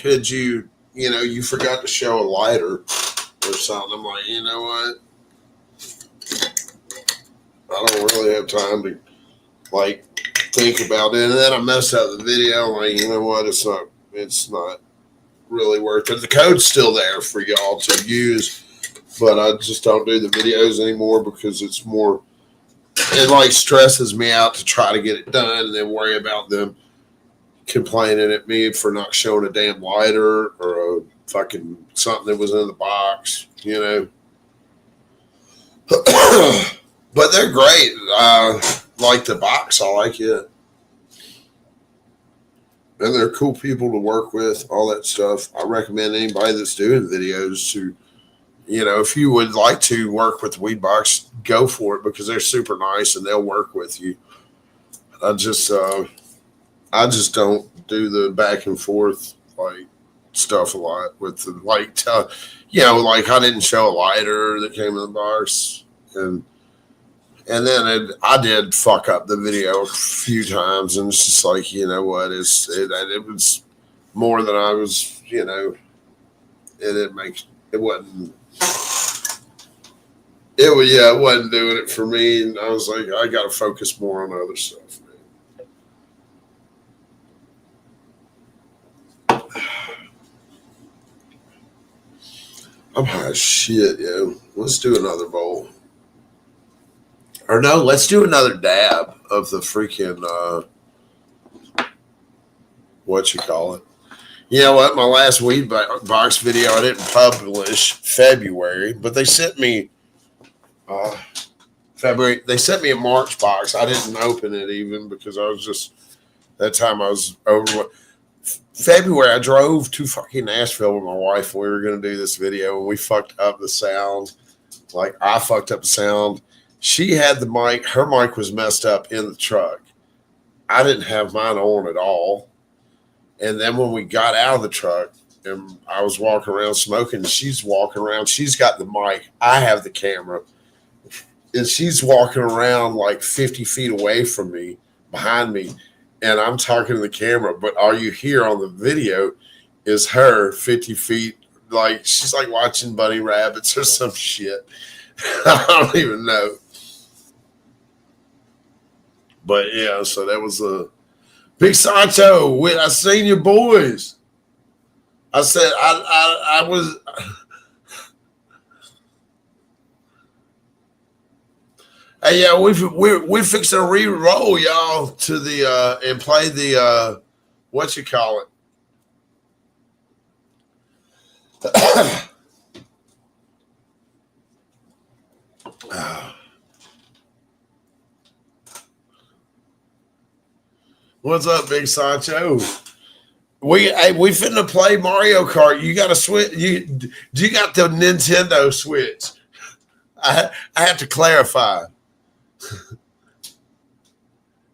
could you, you forgot to show a lighter or something, I'm like, you know what? I don't really have time to like think about it. And then I mess up the video. I'm like, you know what? It's not really worth it. The code's still there for y'all to use, but I just don't do the videos anymore because it like stresses me out to try to get it done and then worry about them complaining at me for not showing a damn lighter or a fucking something that was in the box, But they're great. Like the box, I like it. And they're cool people to work with, all that stuff. I recommend anybody that's doing videos to, if you would like to work with the weed box, go for it because they're super nice and they'll work with you. I just don't do the back and forth like stuff a lot with the like, like I didn't show a lighter that came in the box and then I did fuck up the video a few times, and it's just like, you know what? It was more than I was, it wasn't. It wasn't doing it for me, and I was like, I got to focus more on other stuff, man. I'm high as shit, yo. Let's do another bowl. Or no, let's do another dab of the freaking, what you call it. You know what? My last weed box video, I didn't publish February, but they sent me February. They sent me a March box. I didn't open it even because I was just, that time I was over. February, I drove to fucking Nashville with my wife. We were going to do this video, and we fucked up the sound. Like, I fucked up the sound. She had the mic. Her mic was messed up in the truck. I didn't have mine on at all. And then when we got out of the truck and I was walking around smoking, she's walking around. She's got the mic. I have the camera. And she's walking around like 50 feet away from me, behind me. And I'm talking to the camera. But all you hear on the video is her 50 feet. Like, she's like watching bunny rabbits or some shit. I don't even know. But yeah, so that was a Big Sancho. I seen your boys. I said I was. Hey, yeah, we fixing to re-roll y'all to the and play the what you call it. What's up, Big Sancho? We finna play Mario Kart. You got a Switch? You got the Nintendo Switch? I have to clarify.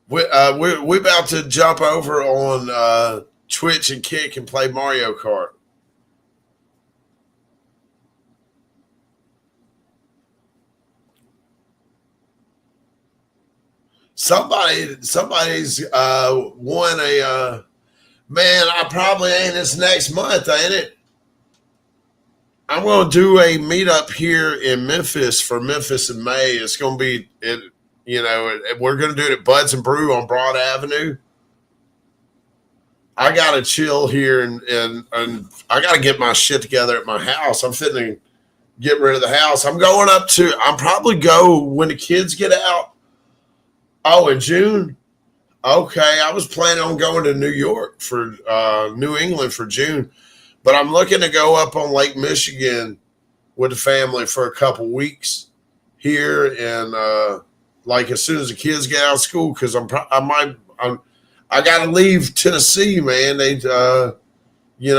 We're about to jump over on Twitch and Kick and play Mario Kart. Somebody's won a man. I probably ain't this next month, ain't it? I'm gonna do a meetup here in Memphis for Memphis in May. It's gonna be we're gonna do it at Buds and Brew on Broad Avenue. I gotta chill here and I gotta get my shit together at my house. I'm fitting to get rid of the house. I'm probably go when the kids get out. Oh, in June? Okay, I was planning on going to New York for New England for June, but I'm looking to go up on Lake Michigan with the family for a couple weeks here, and like as soon as the kids get out of school, because I got to leave Tennessee, man. They got rid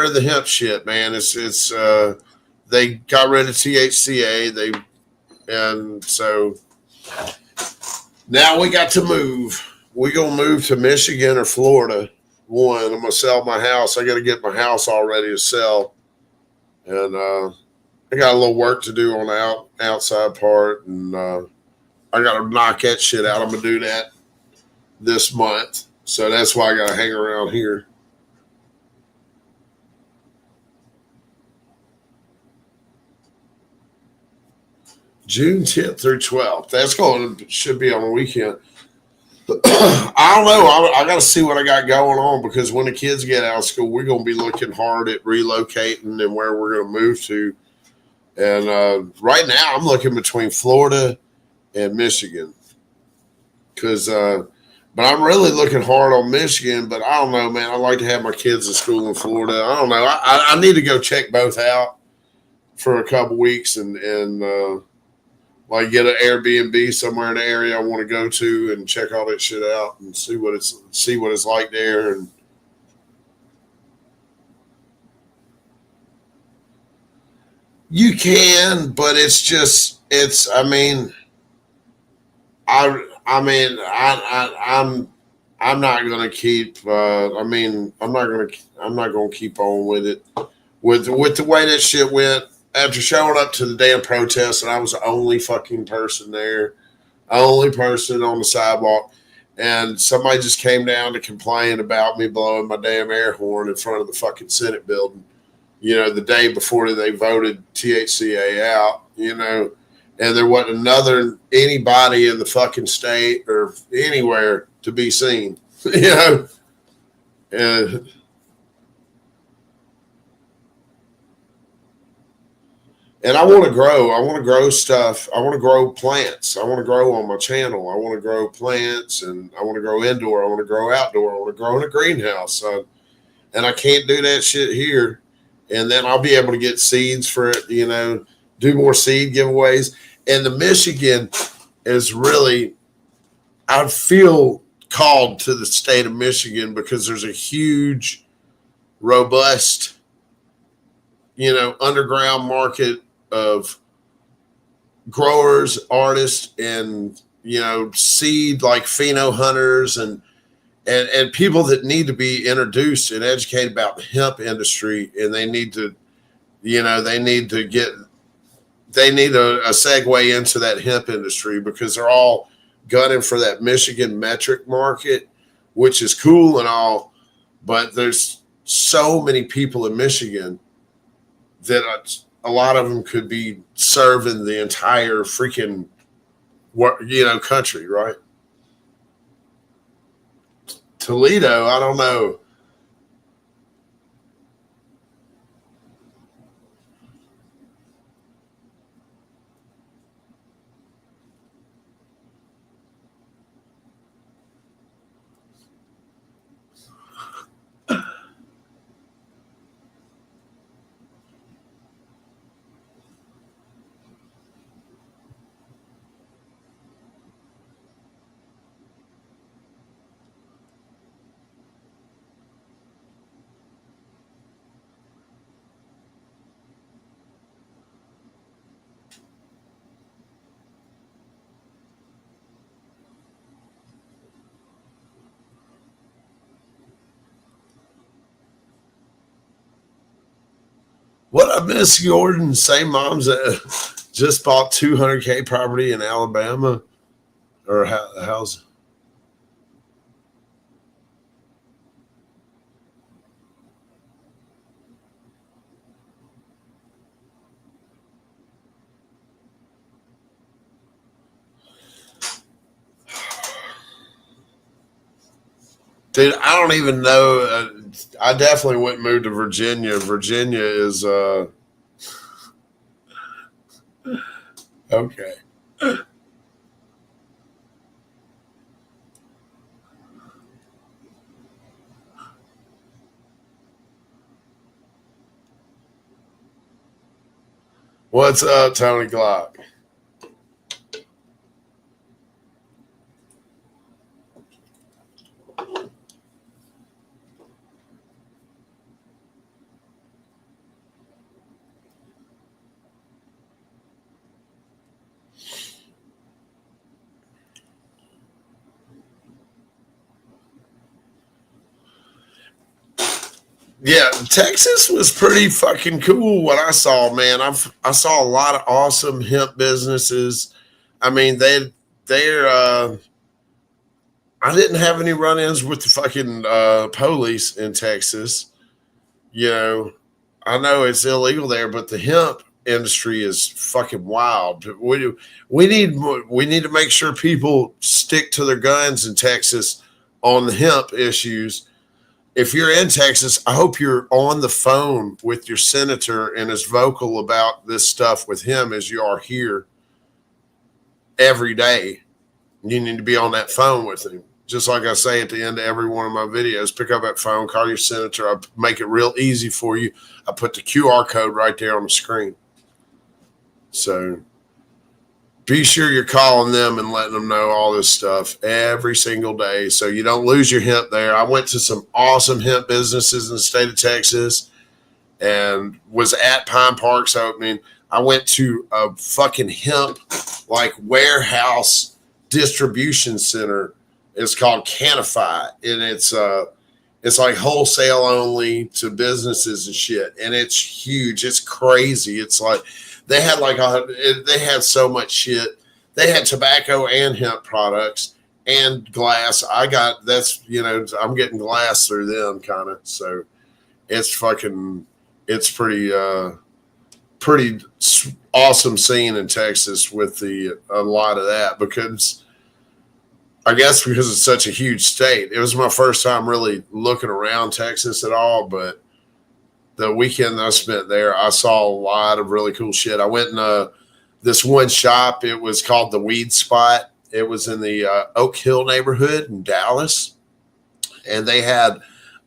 of the hemp shit, man. They got rid of THCA. And so now we got to move. We gonna move to Michigan or Florida. One, I'm gonna sell my house. I got to get my house all ready to sell, and I got a little work to do on the outside part, and I got to knock that shit out. I'm gonna do that this month, so that's why I got to hang around here. June 10th through 12th. Should be on a weekend. I don't know. I got to see what I got going on, because when the kids get out of school, we're going to be looking hard at relocating and where we're going to move to. And right now, I'm looking between Florida and Michigan, but I'm really looking hard on Michigan. But I don't know, man. I like to have my kids in school in Florida. I don't know. I need to go check both out for a couple weeks and like get an Airbnb somewhere in the area I want to go to and check all that shit out and see what it's like there. And you can, but I mean, I'm not gonna keep. I'm not gonna keep on with it. With the way that shit went after showing up to the damn protest, and I was the only fucking person there, only person on the sidewalk, and somebody just came down to complain about me blowing my damn air horn in front of the fucking Senate building. The day before they voted THCA out. And there wasn't anybody in the fucking state or anywhere to be seen. And I want to grow. I want to grow stuff. I want to grow plants. I want to grow on my channel. I want to grow plants, and I want to grow indoor. I want to grow outdoor. I want to grow in a greenhouse. And I can't do that shit here. And then I'll be able to get seeds for it, do more seed giveaways. And the Michigan is really, I feel called to the state of Michigan because there's a huge, robust, underground market of growers, artists, and, seed like pheno hunters and people that need to be introduced and educated about the hemp industry. And they need to, they need a segue into that hemp industry, because they're all gunning for that Michigan metric market, which is cool and all, but there's so many people in Michigan that a lot of them could be serving the entire freaking, country, right? Toledo, I don't know. What up, Miss Gordon? Same moms that just bought 200K property in Alabama, or how's? Dude, I don't even know. I definitely wouldn't move to Virginia. Virginia is okay. What's up, Tony Glock? Yeah, Texas was pretty fucking cool. What I saw, man, I saw a lot of awesome hemp businesses. I mean, they're. I didn't have any run-ins with the fucking police in Texas. You know, I know it's illegal there, but the hemp industry is fucking wild. We need to make sure people stick to their guns in Texas on the hemp issues. If you're in Texas, I hope you're on the phone with your senator and as vocal about this stuff with him as you are here every day. You need to be on that phone with him. Just like I say at the end of every one of my videos, pick up that phone, call your senator. I make it real easy for you. I put the QR code right there on the screen. So be sure you're calling them and letting them know all this stuff every single day so you don't lose your hemp there. I went to some awesome hemp businesses in the state of Texas and was at Pine Park's opening. I went to a fucking hemp like warehouse distribution center. It's called Canify, and it's like wholesale only to businesses and shit, and it's huge. It's crazy. It's like they had so much shit. They had tobacco and hemp products and glass. I'm getting glass through them kind of. So it's pretty awesome scene in Texas with a lot of that because it's such a huge state. It was my first time really looking around Texas at all, but the weekend that I spent there, I saw a lot of really cool shit. I went in this one shop. It was called the Weed Spot. It was in the Oak Hill neighborhood in Dallas, and they had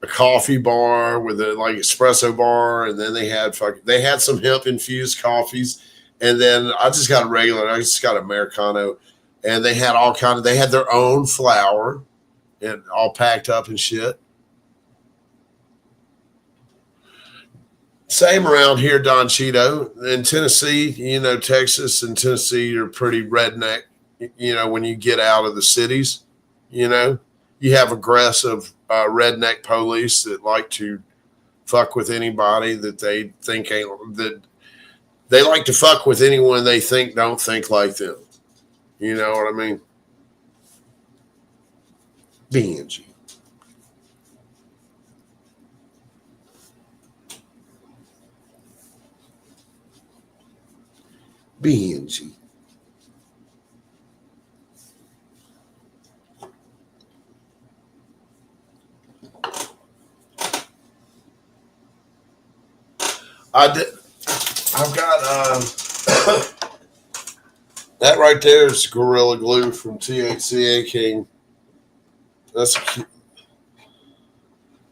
a coffee bar with a like espresso bar, and then they had some hemp infused coffees, and then I just got Americano. And they had they had their own flour and all packed up and shit. Same around here, Don Cheeto. In Tennessee, Texas and Tennessee are pretty redneck, when you get out of the cities, you have aggressive redneck police that like to fuck with anybody that they think that they like to fuck with anyone they think don't think like them. You know what I mean? Benji. Benji. I've got that right there is Gorilla Glue from THCA King. I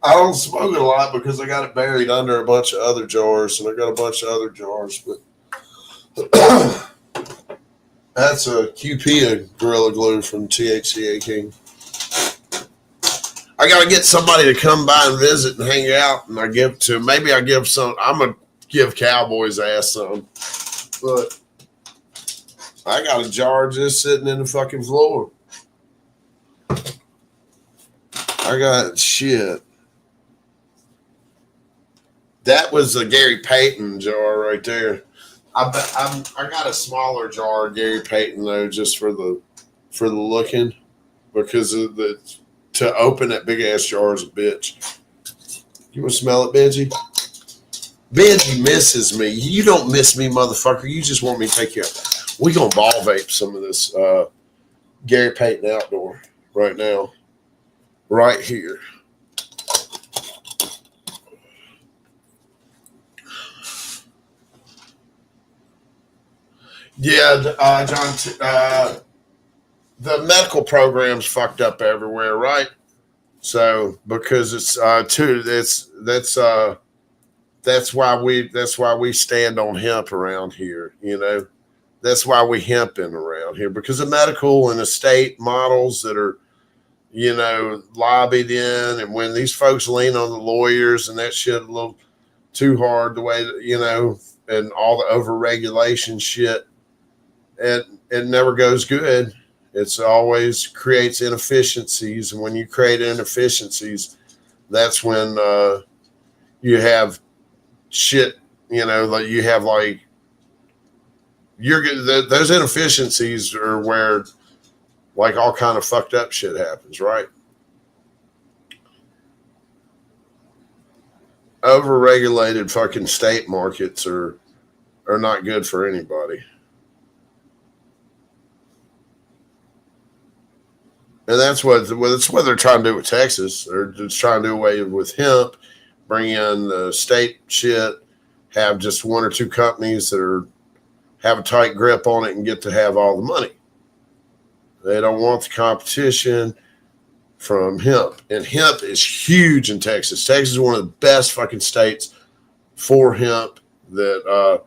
don't smoke it a lot because I got it buried under a bunch of other jars, and I got a bunch of other jars. But that's a QP of Gorilla Glue from THCA King. I got to get somebody to come by and visit and hang out, and maybe I give some. I'm gonna give Cowboy's ass some, but I got a jar just sitting in the fucking floor. I got shit. That was a Gary Payton jar right there. I got a smaller jar of Gary Payton though, just for the looking, because of to open that big ass jar is a bitch. You want to smell it, Benji? Benji misses me. You don't miss me, motherfucker. You just want me to take you out. We're going to ball vape some of this Gary Payton Outdoor right now. Right here. Yeah, John, the medical program's fucked up everywhere, right? So, because it's that's why we stand on hemp around here. That's why we hemping around here, because of medical and estate models that are lobbied in, and when these folks lean on the lawyers and that shit a little too hard, the way that, and all the overregulation shit, it never goes good. It's always creates inefficiencies, and when you create inefficiencies, that's when you have shit. Like you have like those inefficiencies are where like all kind of fucked up shit happens, right? Overregulated fucking state markets are not good for anybody. And that's what they're trying to do with Texas. They're just trying to do away with hemp, bring in the state shit, have just one or two companies that have a tight grip on it and get to have all the money. They don't want the competition from hemp. And hemp is huge in Texas. Texas is one of the best fucking states for hemp that,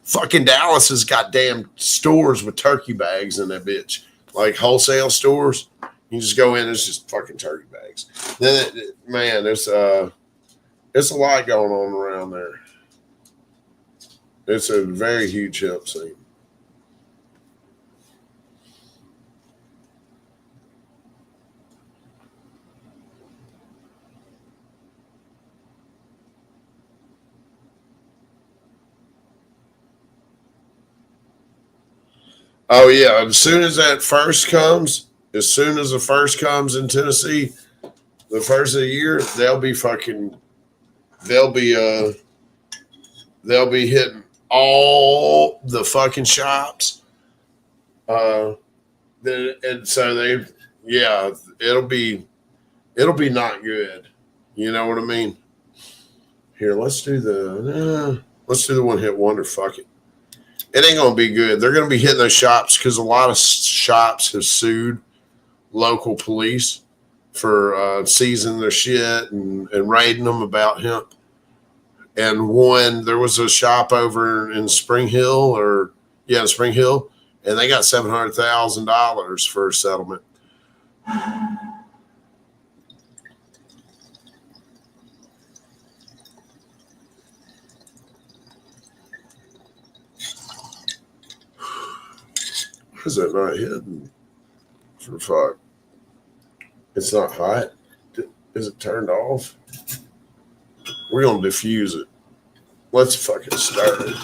fucking Dallas has got damn stores with turkey bags in that bitch. Like wholesale stores. You just go in, it's just fucking turkey bags. Then, there's a lot going on around there. It's a very huge hemp scene. Oh yeah, as soon as the first comes in Tennessee, the first of the year, they'll be hitting all the fucking shops. And so it'll be not good. You know what I mean? Here, let's do the one hit wonder. Fuck it. It ain't gonna be good. They're gonna be hitting those shops because a lot of shops have sued local police for seizing their shit and raiding them about hemp. And there was a shop over in Spring Hill, and they got $700,000 for a settlement. Is that not hidden? For fuck. It's not hot. Is it turned off? We're going to diffuse it. Let's fucking start it.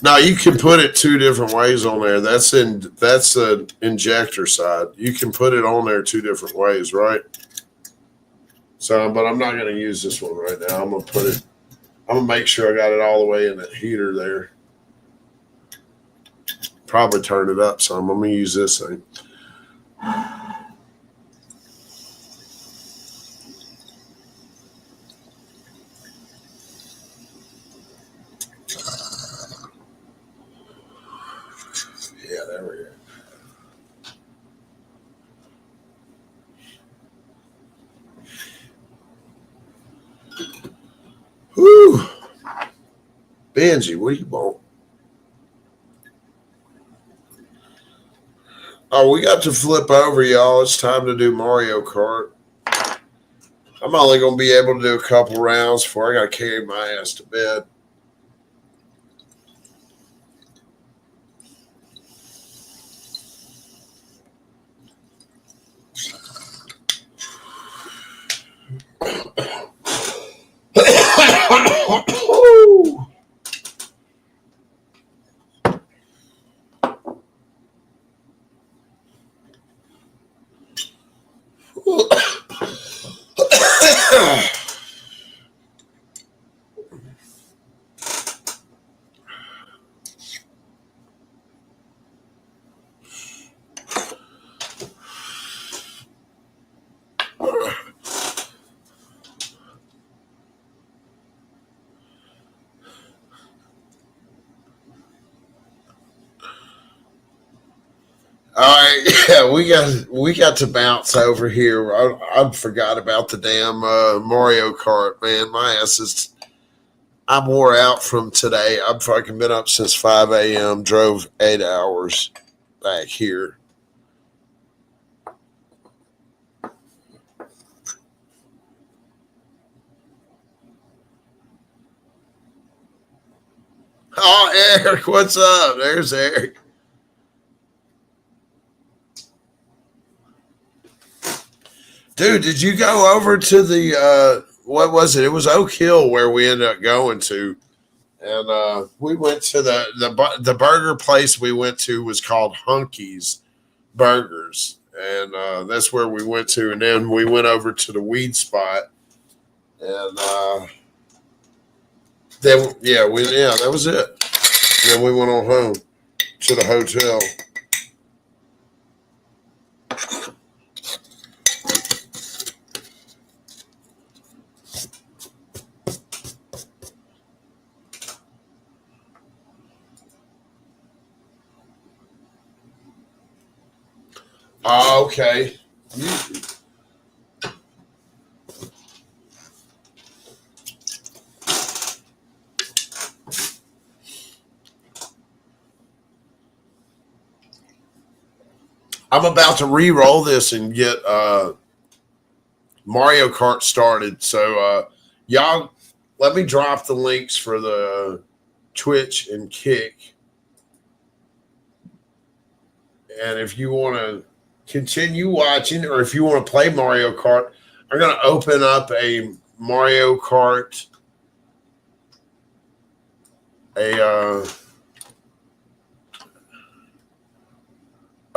Now you can put it two different ways on there. That's the injector side. You can put it on there two different ways, right? So, but I'm not going to use this one right now. I'm going to make sure I got it all the way in the heater there. Probably turn it up some. I'm going to use this thing. Yeah, there we go. Whew. Benji, what do you want? Oh, we got to flip over, y'all. It's time to do Mario Kart. I'm only going to be able to do a couple rounds before I got to carry my ass to bed. All right, yeah, we got to bounce over here. I forgot about the damn Mario Kart, man. My ass is. I'm wore out from today. I've fucking been up since 5 a.m. Drove 8 hours back here. Oh, Eric, what's up? There's Eric. Dude, did you go over to the what was it? It was Oak Hill where we ended up going to, and we went to the burger place we went to was called Hunky's Burgers, and that's where we went to, and then we went over to the weed spot, and then that was it. And then we went on home to the hotel. Oh, okay. I'm about to re-roll this and get Mario Kart started. So y'all, let me drop the links for the Twitch and Kick. And if you want to continue watching, or if you want to play Mario Kart, I'm going to open up a Mario Kart, a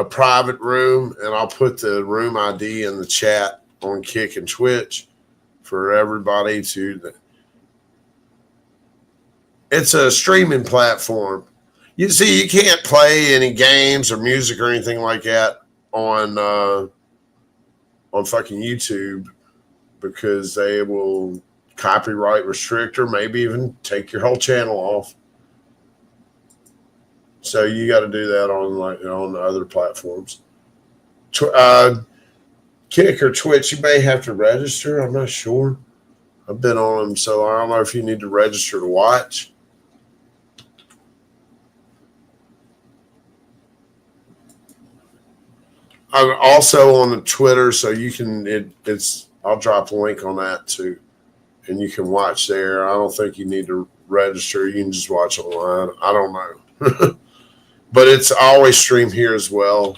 private room, and I'll put the room ID in the chat on Kick and Twitch for everybody to. It's a streaming platform. You see, you can't play any games or music or anything like that on fucking YouTube because they will copyright restrict or maybe even take your whole channel off. So you got to do that on the other platforms. Kick or Twitch, you may have to register. I'm not sure. I've been on them, so I don't know if you need to register to watch. I'm also on the Twitter, so you can. I'll drop a link on that too, and you can watch there. I don't think you need to register. You can just watch online. I don't know, but it's always stream here as well,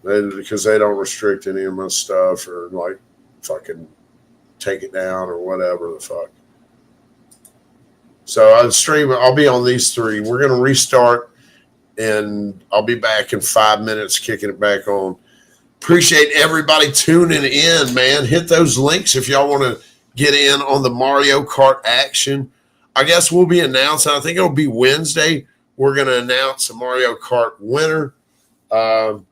because they don't restrict any of my stuff or like fucking take it down or whatever the fuck. So I'll stream. I'll be on these three. We're gonna restart. And I'll be back in 5 minutes, kicking it back on. Appreciate everybody tuning in, man. Hit those links if y'all want to get in on the Mario Kart action. I guess we'll be announcing. I think it'll be Wednesday. We're going to announce a Mario Kart winner. We'll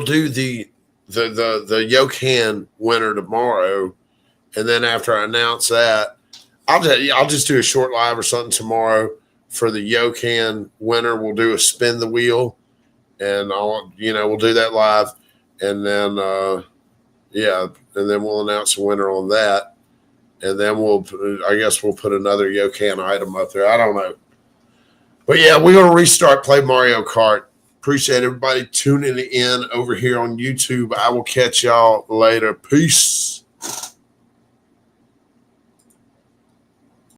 do the Yokan winner tomorrow, and then after I announce that, I'll just do a short live or something tomorrow. For the Yokan winner, we'll do a spin the wheel, and we'll do that live, and then and then we'll announce a winner on that, and then we'll put another Yokan item up there. I don't know, but yeah, we're gonna restart play Mario Kart. Appreciate everybody tuning in over here on YouTube. I will catch y'all later. Peace.